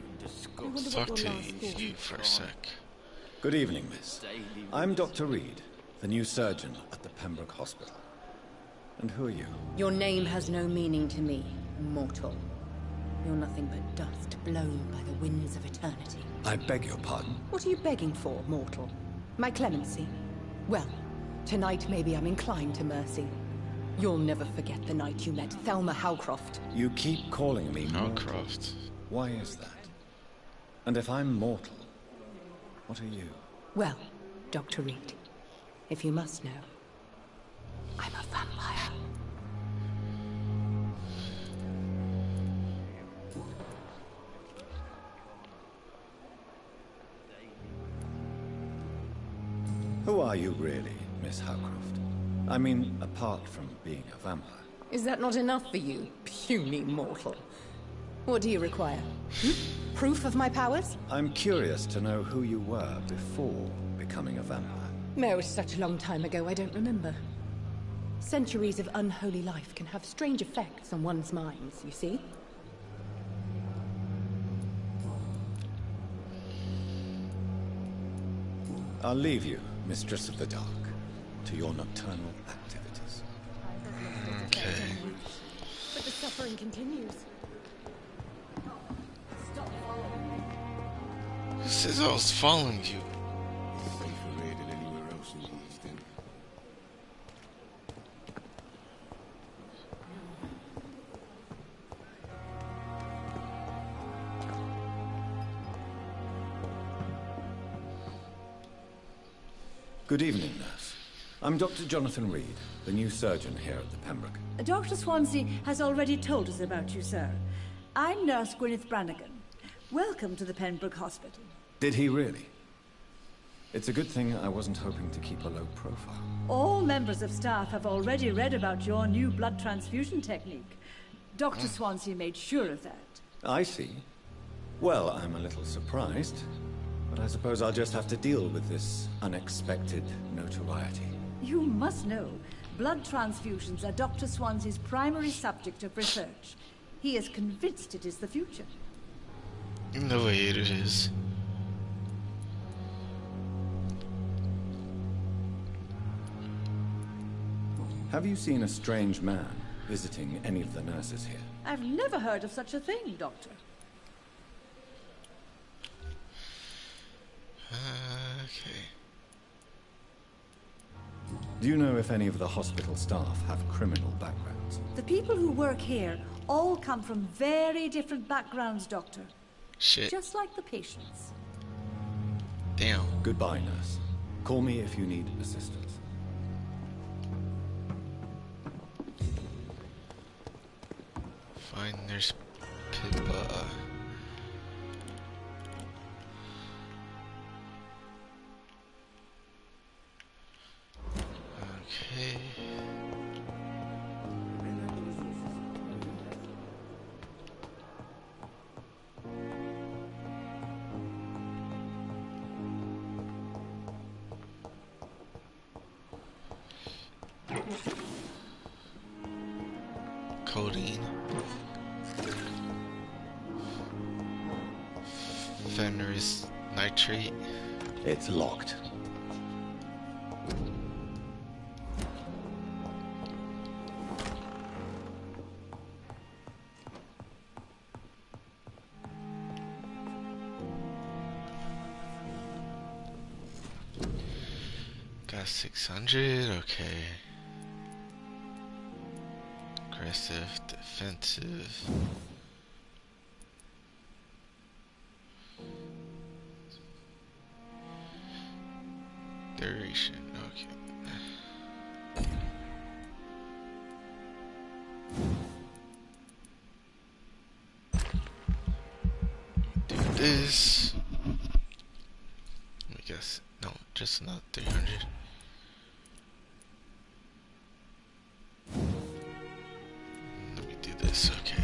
Let's talk to you for a sec. Good evening, miss. I'm Dr. Reed, the new surgeon at the Pembroke Hospital. And who are you? Your name has no meaning to me, mortal. You're nothing but dust blown by the winds of eternity. I beg your pardon? What are you begging for, mortal? My clemency? Well, tonight maybe I'm inclined to mercy. You'll never forget the night you met Thelma Howcroft. You keep calling me mortal. Howcroft. Why is that? And if I'm mortal, what are you? Well, Dr. Reed, if you must know, I'm a vampire. Who are you really, Miss Howcroft? I mean, apart from being a vampire. Is that not enough for you, puny mortal? What do you require? Proof of my powers? I'm curious to know who you were before becoming a vampire. No, it's such a long time ago, I don't remember. Centuries of unholy life can have strange effects on one's minds, you see? I'll leave you, Mistress of the Dark, to your nocturnal activities. Okay. But the suffering continues. Who says I was following you? Safer here than anywhere else in the East End. Good evening, nurse. I'm Dr. Jonathan Reed, the new surgeon here at the Pembroke. Dr. Swansea has already told us about you, sir. I'm Nurse Gwyneth Brannigan. Welcome to the Pembroke Hospital. Did he really? It's a good thing I wasn't hoping to keep a low profile. All members of staff have already read about your new blood transfusion technique. Dr. Swansea made sure of that. I see. Well, I'm a little surprised, but I suppose I'll just have to deal with this unexpected notoriety. You must know, blood transfusions are Dr. Swansea's primary subject of research. He is convinced it is the future. No way it is. Have you seen a strange man visiting any of the nurses here? I've never heard of such a thing, Doctor. Okay. Do you know if any of the hospital staff have criminal backgrounds? The people who work here all come from very different backgrounds, Doctor. Shit. Just like the patients. Damn. Goodbye, nurse. Call me if you need assistance. Fine, there's Pippa. Okay. Codeine. Fenris nitrate. It's locked. Got 600, okay. Aggressive, defensive. Duration, okay. Do this. I guess, no, just not 300. Let me do this, okay.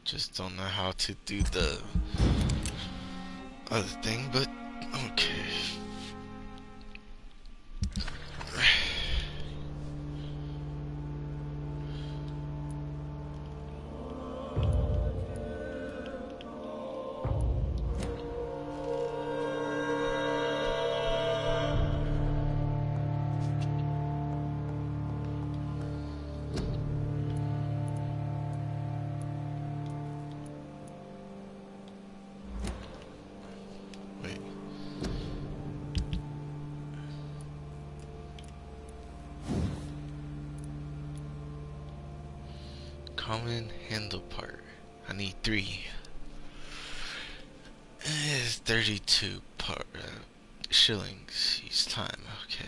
Just don't know how to do the other thing, but okay. Common handle part. I need 3. It's 32 shillings each time. Okay.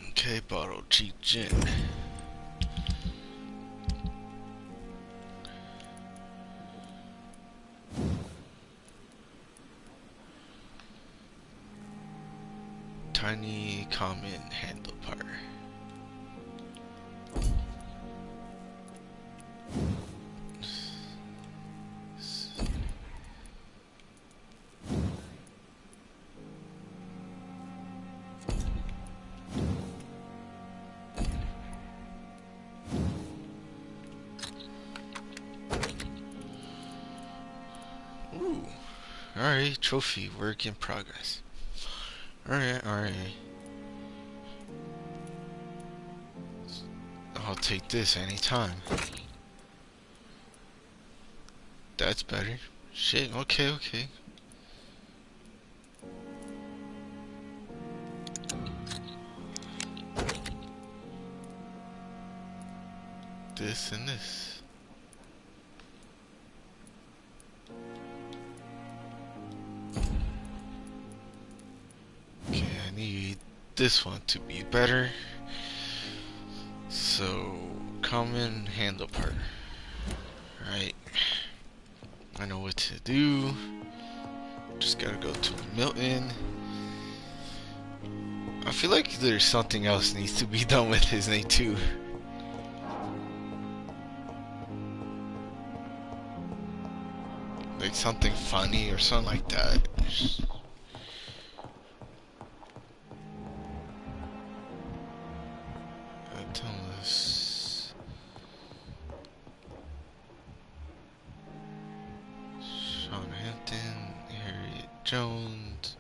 Okay, bottle cheap gin. Tiny common handle part. Ooh. Alright, trophy, work in progress. Alright. I'll take this anytime. That's better. Shit, okay. This and this. Okay, I need this one to be better. So, common handle part. Right. I know what to do. Just gotta go to Milton. I feel like there's something else needs to be done with his name too. Like something funny or something like that. Jones.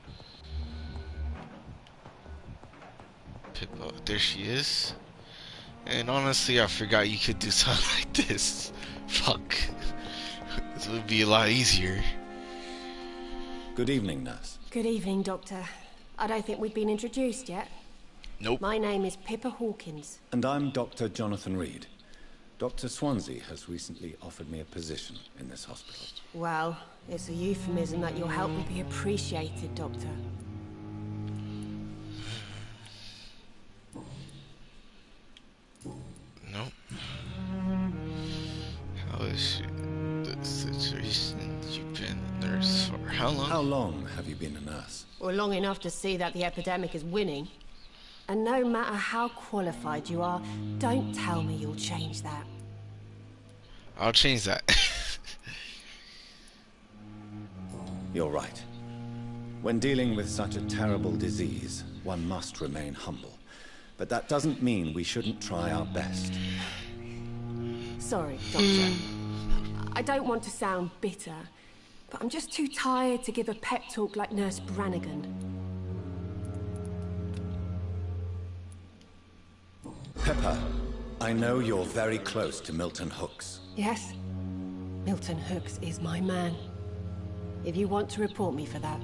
Pippa, there she is. And honestly, I forgot you could do something like this. Fuck. This would be a lot easier. Good evening, nurse. Good evening, Doctor. I don't think we've been introduced yet. Nope. My name is Pippa Hawkins. And I'm Dr. Jonathan Reed. Dr. Swansea has recently offered me a position in this hospital. Well, it's a euphemism that your help will be appreciated, Doctor. Nope. How is the situation? You've been a nurse for how long? How long have you been a nurse? Well, long enough to see that the epidemic is winning. And no matter how qualified you are, don't tell me you'll change that. I'll change that. You're right. When dealing with such a terrible disease, one must remain humble. But that doesn't mean we shouldn't try our best. Sorry, Doctor. I don't want to sound bitter, but I'm just too tired to give a pep talk like Nurse Brannigan. Pepper, I know you're very close to Milton Hooks. Yes? Milton Hooks is my man. If you want to report me for that,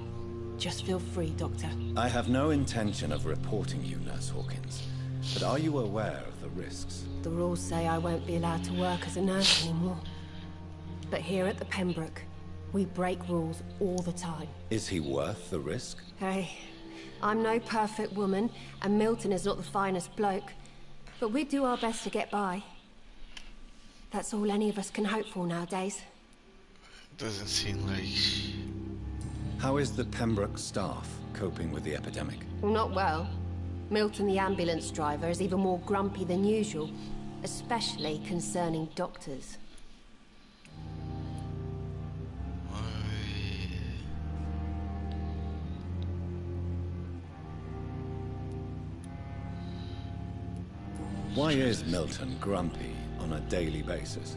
just feel free, Doctor. I have no intention of reporting you, Nurse Hawkins. But are you aware of the risks? The rules say I won't be allowed to work as a nurse anymore. But here at the Pembroke, we break rules all the time. Is he worth the risk? Hey, I'm no perfect woman, and Milton is not the finest bloke. But we do our best to get by. That's all any of us can hope for nowadays. Doesn't seem like... How is the Pembroke staff coping with the epidemic? Well, not well. Milton, the ambulance driver, is even more grumpy than usual, especially concerning doctors. Why is Milton grumpy on a daily basis?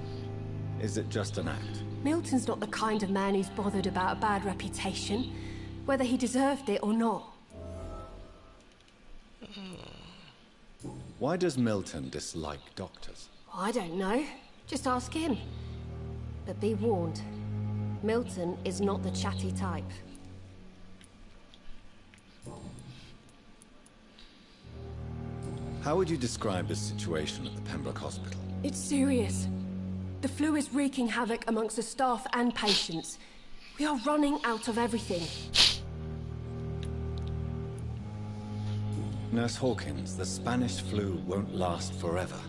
Is it just an act? Milton's not the kind of man who's bothered about a bad reputation, whether he deserved it or not. Why does Milton dislike doctors? I don't know. Just ask him. But be warned, Milton is not the chatty type. How would you describe the situation at the Pembroke Hospital? It's serious. The flu is wreaking havoc amongst the staff and patients. We are running out of everything. Nurse Hawkins, the Spanish flu won't last forever.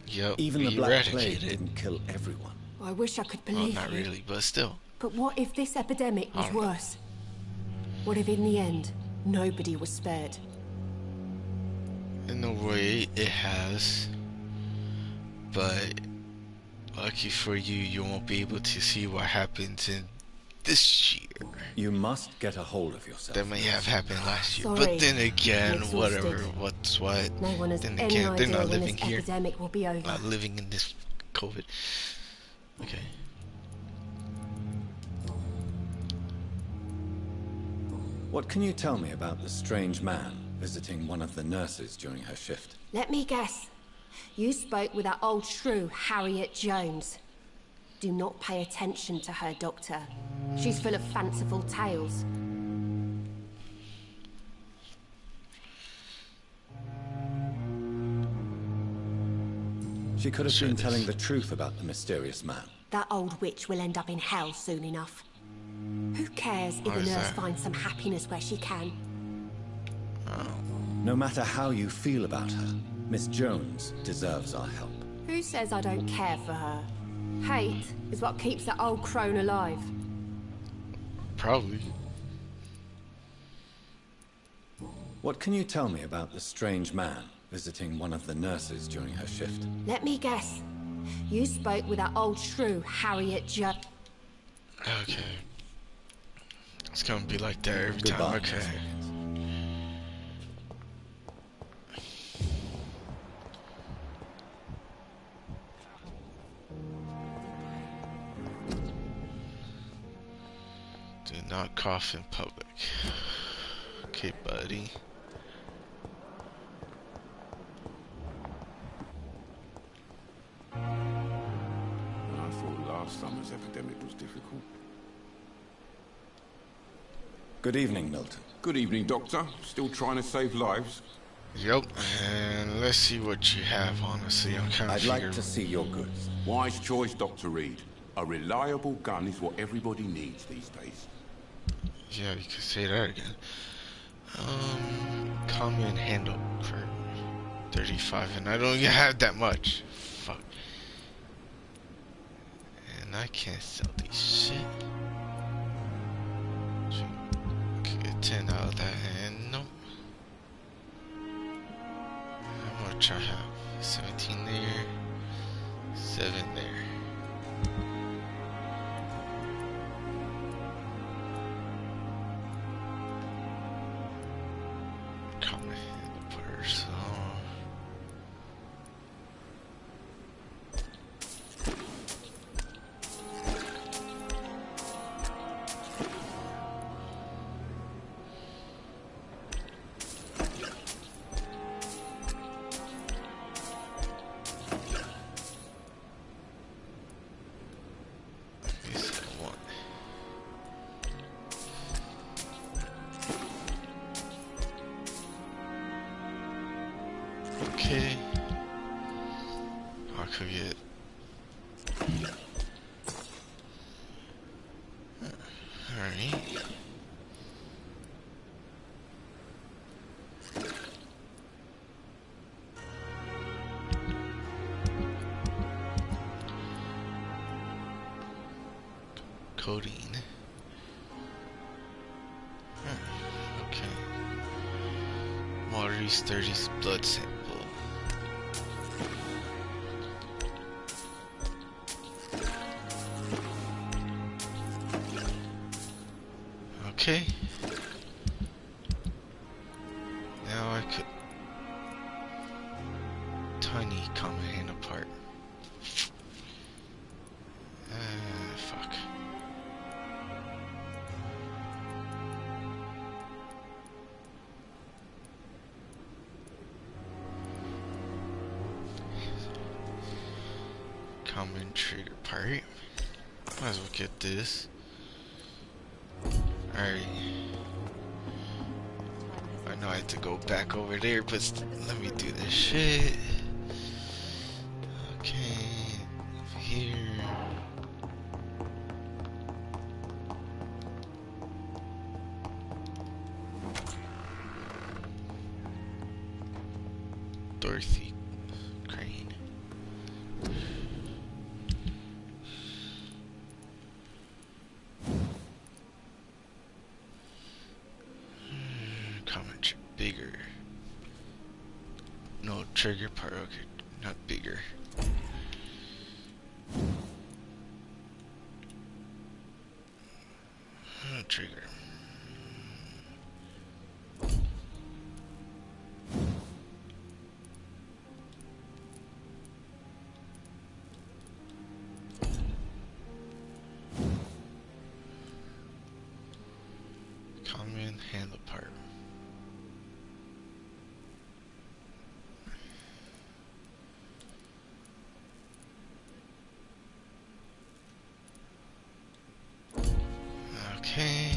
Yep, even the Black Plague eradicated. didn't kill everyone. I wish I could Well, believe not you. really, but still. But what if this epidemic was I don't know. worse? What if in the end, nobody was spared? In a way, it has. But lucky for you, you won't be able to see what happens in this year. You must get a hold of yourself. That may have happened last year. Sorry, But then again, I'm whatever, exhausted. what's what. No one has Then any again, they're idea not when living this here. epidemic will be over. Not living in this COVID. Okay. What can you tell me about the strange man visiting one of the nurses during her shift? Let me guess. You spoke with that old shrew, Harriet Jones. Do not pay attention to her, Doctor. She's full of fanciful tales. She could have been telling the truth about the mysterious man. That old witch will end up in hell soon enough. Who cares if Why a is nurse that? finds some happiness where she can? No matter how you feel about her, Miss Jones deserves our help. Who says I don't care for her? Hate is what keeps that old crone alive. Probably. What can you tell me about the strange man visiting one of the nurses during her shift? Let me guess. You spoke with that old shrew, Harriet Jones. Okay. It's gonna be like that every time. Goodbye, Okay. Miss Hawkins. Do not cough in public. Okay, buddy. I thought last summer's epidemic was difficult. Good evening, Milton. Good evening, Doctor. Still trying to save lives? Yep, and let's see what you have, honestly. I'm kind of I'd like to see your goods. Wise choice, Dr. Reed. A reliable gun is what everybody needs these days. Yeah, you could say that again. Common handle for 35, and I don't even have that much. Fuck. And I can't sell these shit. Get 10 out of that, and no. How much I have? 17 there, 7 there. Common handle purse. Okay. I could get. Alright. Codeine. Okay. Maurice 30's blood sample. Okay. Now I could tiny common hand apart. Fuck. Common trigger part. Might as well get this. Alright. I know I have to go back over there, but let me do this shit. Okay. Over here. Dorothy Crane. Comment bigger. No trigger part. Okay, not bigger. Trigger. Common handle part. Okay.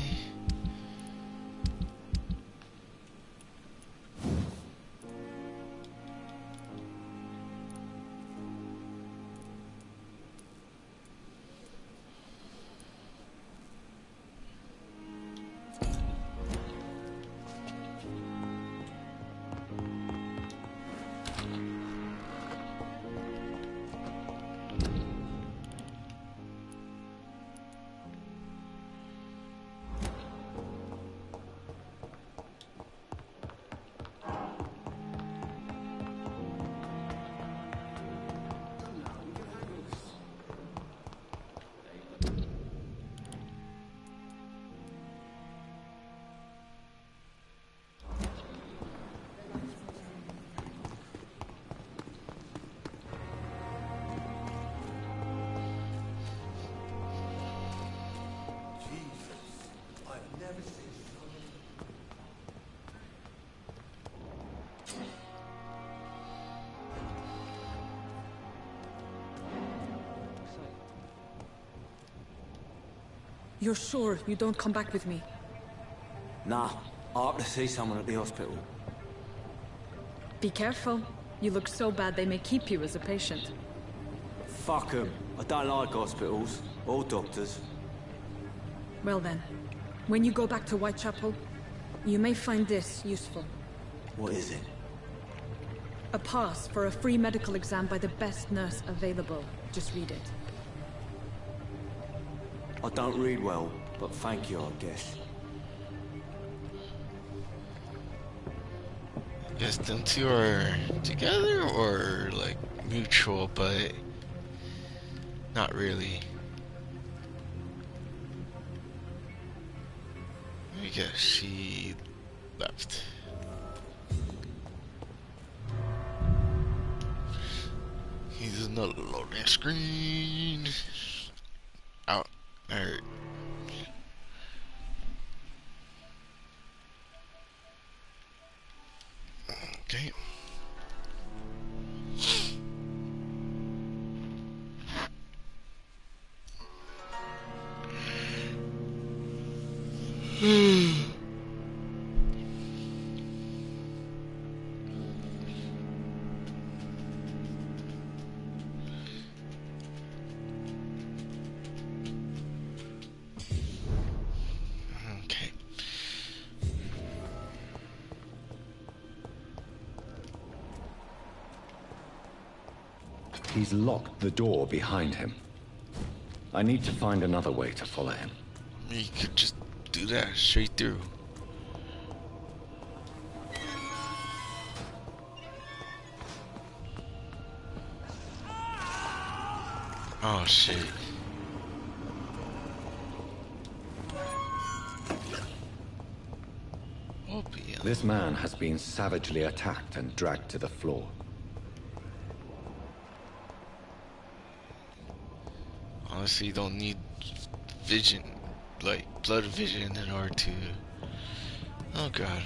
You're sure you don't come back with me? Nah, I have to see someone at the hospital. Be careful. You look so bad they may keep you as a patient. Fuck 'em. I don't like hospitals or doctors. Well then, when you go back to Whitechapel, you may find this useful. What is it? A pass for a free medical exam by the best nurse available. Just read it. I don't read well, but thank you, I guess. Guess them two are together or like mutual, but not really. I guess she left. He's another loading screen. Out. Alright. Okay. Okay. He's locked the door behind him. I need to find another way to follow him. You could just do that straight through. Oh shit. Opium. This man has been savagely attacked and dragged to the floor. Honestly, you don't need vision, like blood vision, in order to. Oh god.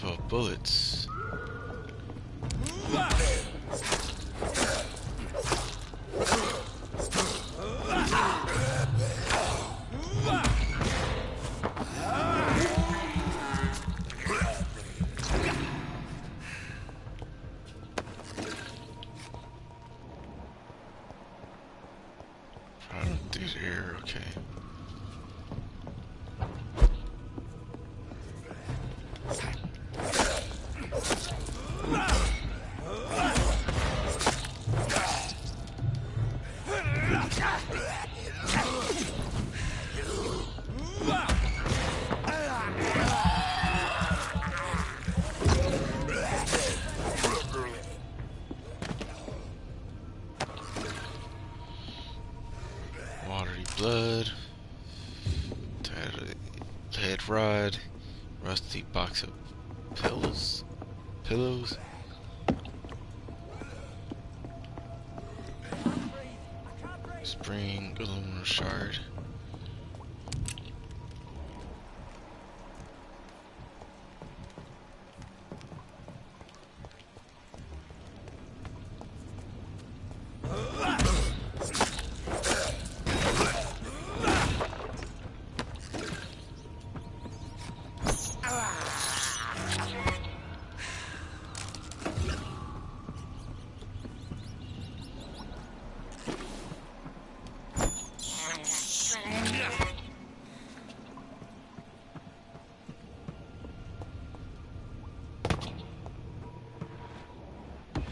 12 bullets. Through the air, okay. Watery blood, lead rod, rusty box of pillows. Spring aluminum shard.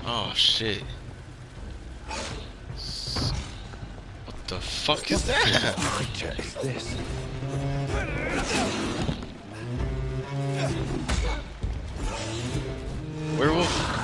Oh shit. What the fuck is that? What creature is this? Werewolf?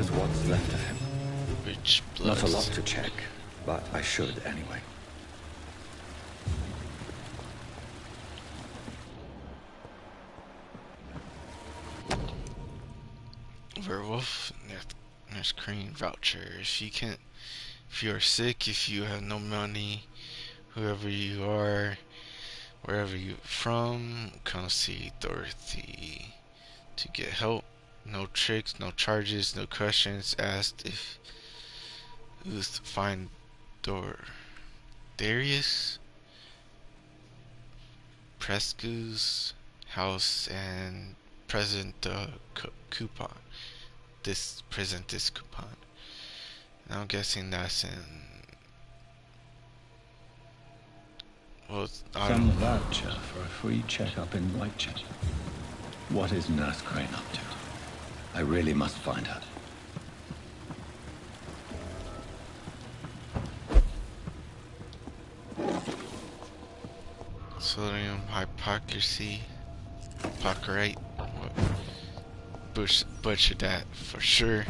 There's what's left of him. Which Not a lot to check, but I should anyway. Werewolf, Nurse Crane voucher. If you are sick, if you have no money, whoever you are, wherever you're from, come see Dorothy to get help. No tricks, no charges, no questions asked. If you find Darius Prescu's house and present the coupon. Present this coupon. Now I'm guessing that's in. Well, Some voucher for a free checkup in Whitechapel. What is Nurse Crane up to? I really must find her. Sodium hypocrisy. Hypocrite. Butcher that for sure.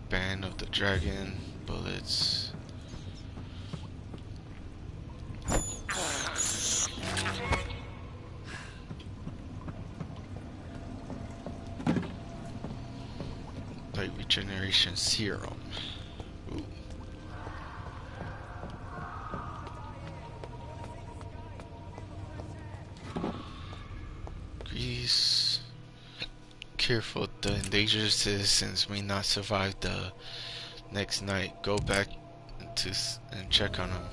Band of the Dragon. Bullets. Light regeneration serum. Ooh. Grease. Careful, the endangered citizens may not survive the next night. Go back and check on them.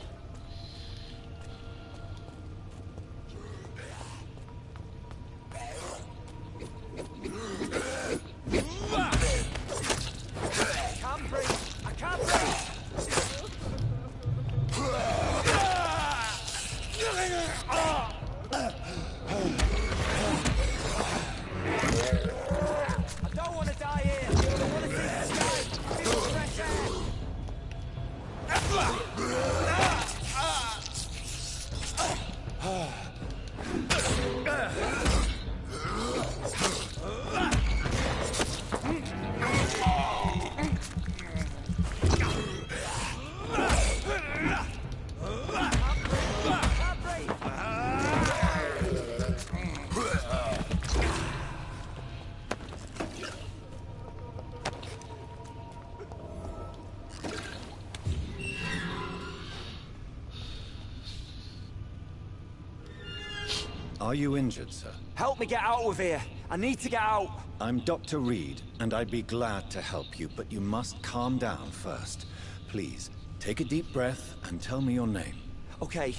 Are you injured, sir? Help me get out of here. I need to get out. I'm Dr. Reed, and I'd be glad to help you, but you must calm down first. Please, take a deep breath and tell me your name. Okay.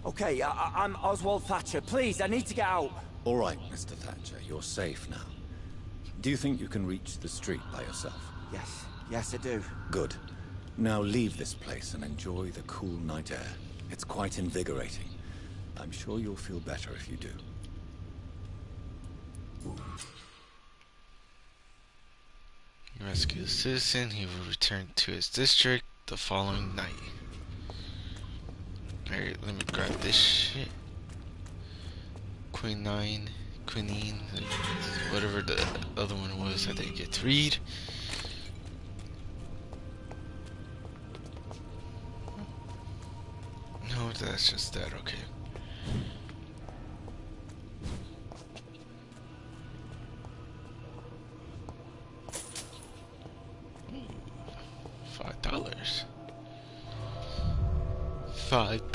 I'm Oswald Thatcher. Please, I need to get out. All right, Mr. Thatcher, you're safe now. Do you think you can reach the street by yourself? Yes, I do. Good. Now leave this place and enjoy the cool night air. It's quite invigorating. I'm sure you'll feel better if you do. Rescue the citizen. He will return to his district the following night. Alright, let me grab this shit. Quinine, whatever the other one was, I didn't get to read. No, that's just that, okay. $5.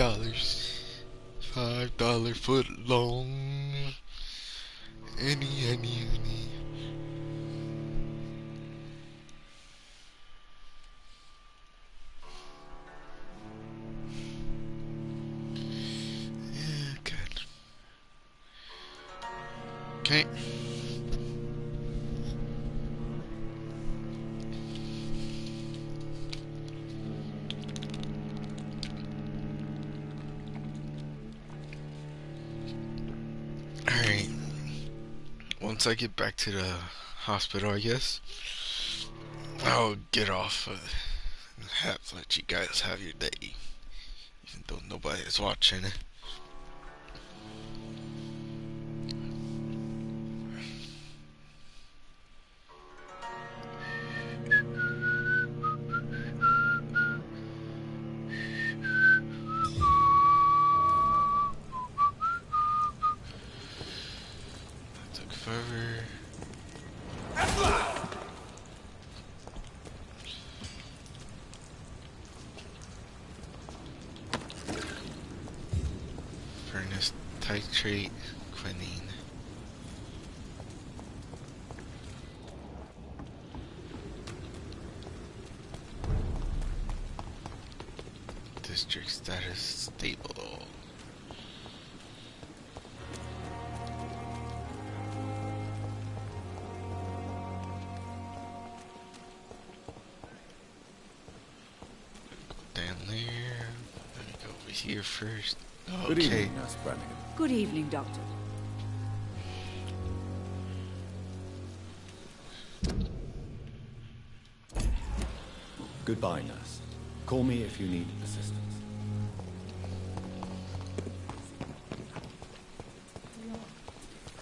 $5 foot long. Any. Yeah, good. Okay. Alright. Once I get back to the hospital, I guess, I'll get off and let you guys have your day. Even though nobody is watching. Titrate quinine. District status stable. Down there. Let me go over here first. Oh, Good okay. evening, Nurse Brannigan. Good evening, Doctor. Goodbye, nurse. Call me if you need assistance.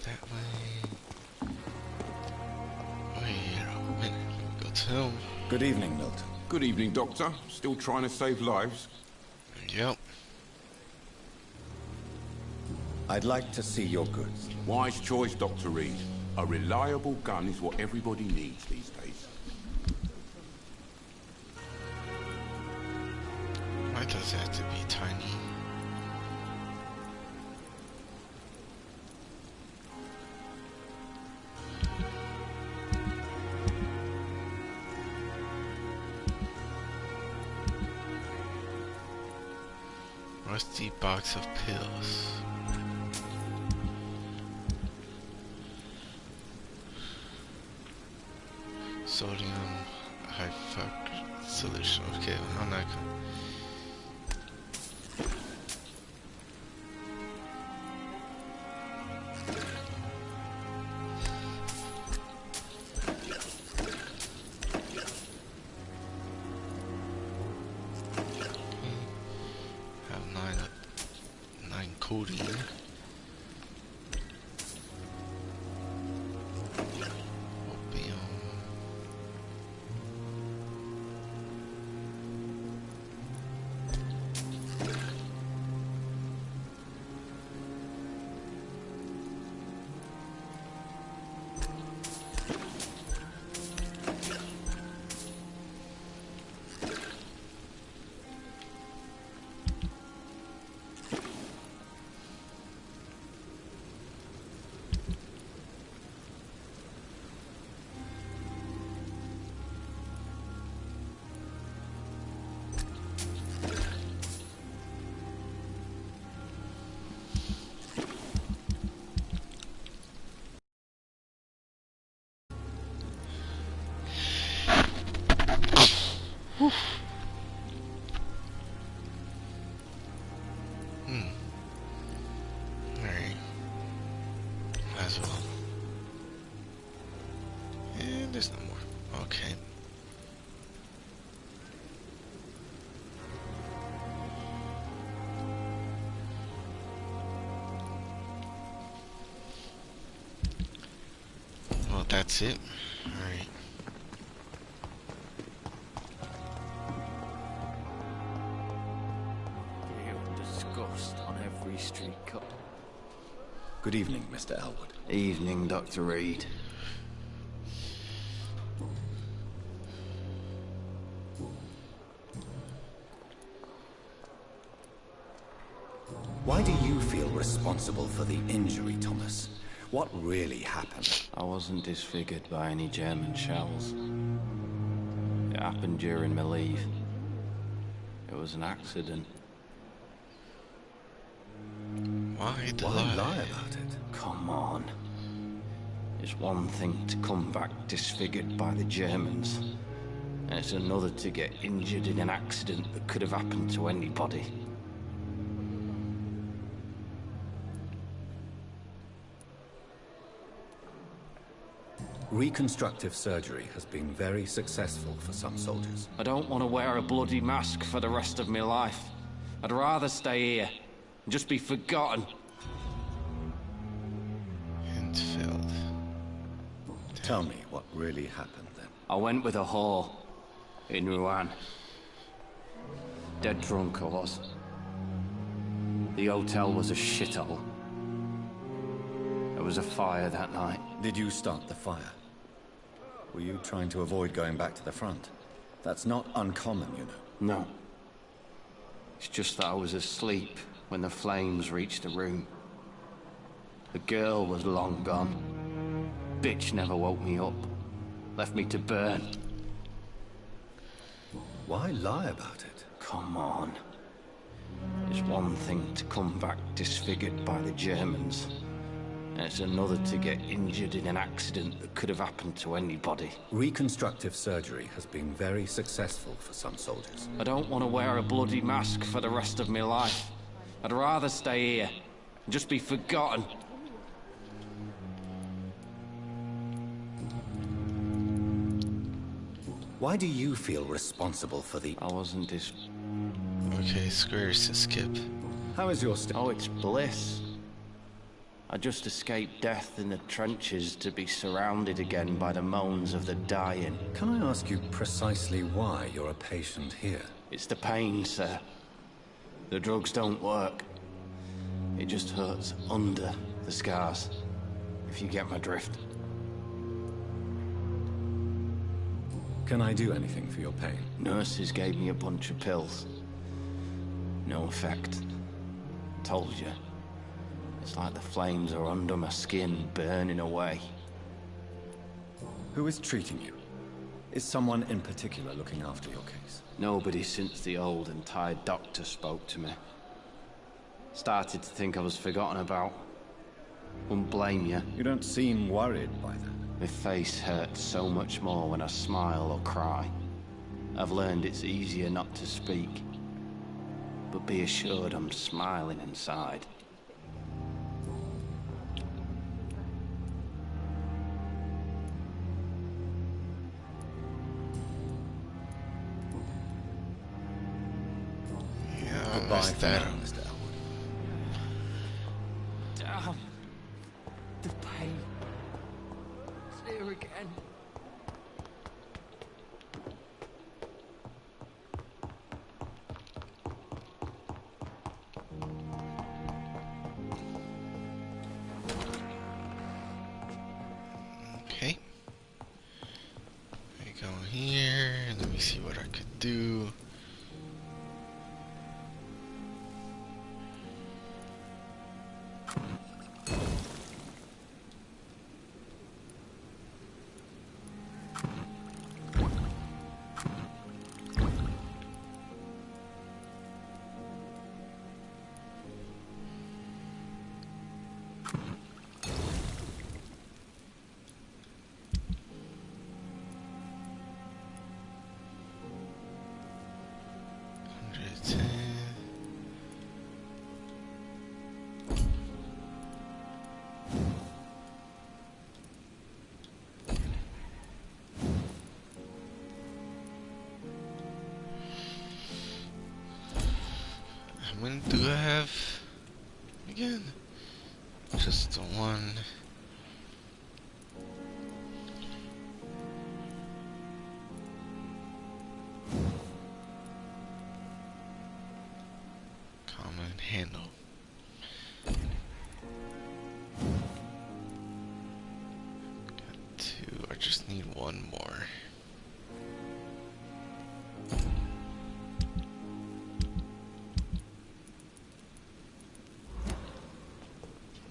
That way. Wait a minute. Let me go to him. Good evening, Milton. Good evening, Doctor. Still trying to save lives? Yep. I'd like to see your goods. Wise choice, Dr. Reed. A reliable gun is what everybody needs these days. Why does it have to be tiny? Rusty box of pills. Sodium hypochlorite solution. Okay, I'm not gonna. Have nine codeine. Opium. Alright. Might as well. And there's no more. Okay. Well, that's it. Alright. Real disgust on every street cut. Good evening, Mr. Elwood. Evening, Dr. Reed. Why do you feel responsible for the injury, Thomas? What really happened? I wasn't disfigured by any German shells. It happened during my leave. It was an accident. Why lie about it? Come on. It's one thing to come back disfigured by the Germans, and it's another to get injured in an accident that could have happened to anybody. Reconstructive surgery has been very successful for some soldiers. I don't want to wear a bloody mask for the rest of my life. I'd rather stay here and just be forgotten. Hintfield. Tell me what really happened then. I went with a whore in Rouen. Dead drunk I was. The hotel was a shithole. There was a fire that night. Did you start the fire? Were you trying to avoid going back to the front? That's not uncommon, you know. No. It's just that I was asleep when the flames reached the room. The girl was long gone. Bitch never woke me up. Left me to burn. Why lie about it? Come on. It's one thing to come back disfigured by the Germans. And it's another to get injured in an accident that could have happened to anybody. Reconstructive surgery has been very successful for some soldiers. I don't want to wear a bloody mask for the rest of my life. I'd rather stay here and just be forgotten. Why do you feel responsible for the... I wasn't dis... Okay, squares to skip. How is your Oh, it's bliss. I just escaped death in the trenches to be surrounded again by the moans of the dying. Can I ask you precisely why you're a patient here? It's the pain, sir. The drugs don't work. It just hurts under the scars, if you get my drift. Can I do anything for your pain? Nurses gave me a bunch of pills. No effect. Told you. It's like the flames are under my skin, burning away. Who is treating you? Is someone in particular looking after your case? Nobody since the old and tired doctor spoke to me. Started to think I was forgotten about. Wouldn't blame you. You don't seem worried by that. My face hurts so much more when I smile or cry. I've learned it's easier not to speak. But be assured I'm smiling inside. Yeah, Goodbye that's for that. now, Mr. Elwood. Damn. The pain. It's here again. Okay. Let me go here. Let me see what I could do. How many do I have again? Just the one. Common handle. Got two. I just need one more.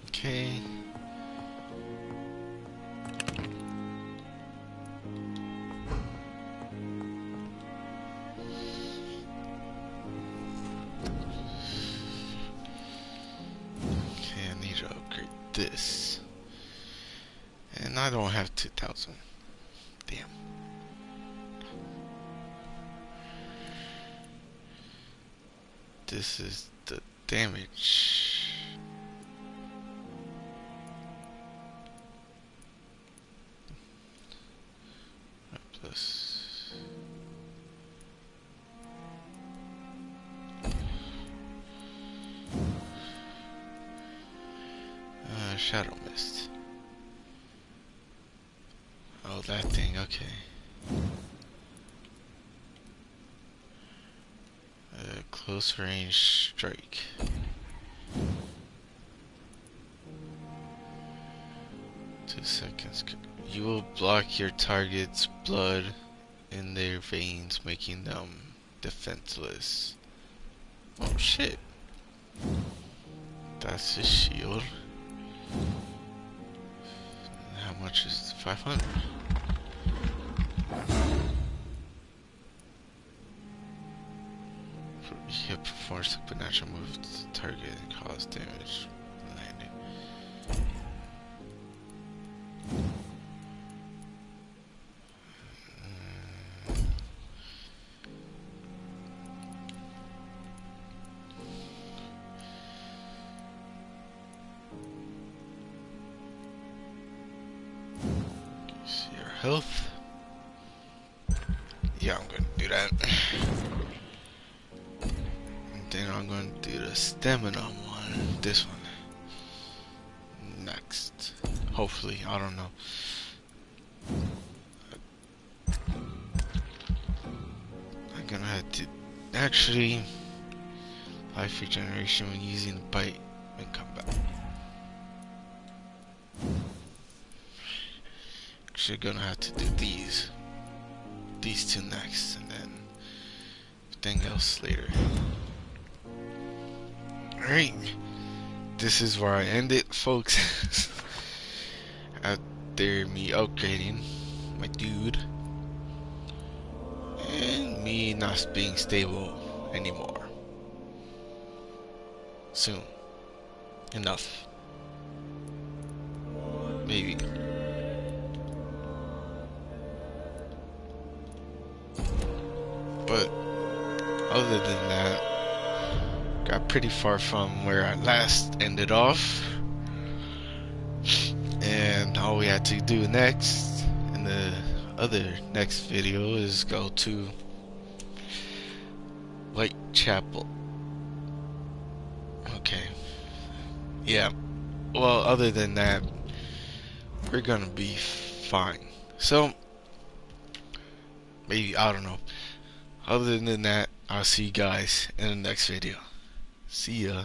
Okay. Okay, I need to upgrade this. And I don't have 2,000. Damn. This is the damage. Plus shadow mist. Oh, that thing, okay. Close range strike. Two seconds. You will block your target's blood in their veins, making them defenseless. Oh shit. That's his shield. How much is 500? You perform supernatural moves to the target and cause damage when landing. See your health. Yeah, I'm gonna do that. Then I'm going to do the stamina one, this one, next. Hopefully, I don't know. I'm gonna have to actually life regeneration when using the bite and come back. Actually, gonna have to do these two next, and then everything else later. Alright, this is where I end it, folks. After me upgrading my dude and me not being stable anymore. Soon enough, maybe. But other than that, got pretty far from where I last ended off, and all we had to do next in the other next video is go to Whitechapel. Okay, yeah, well, other than that, we're gonna be fine. So maybe, I don't know. Other than that, I'll see you guys in the next video. See ya.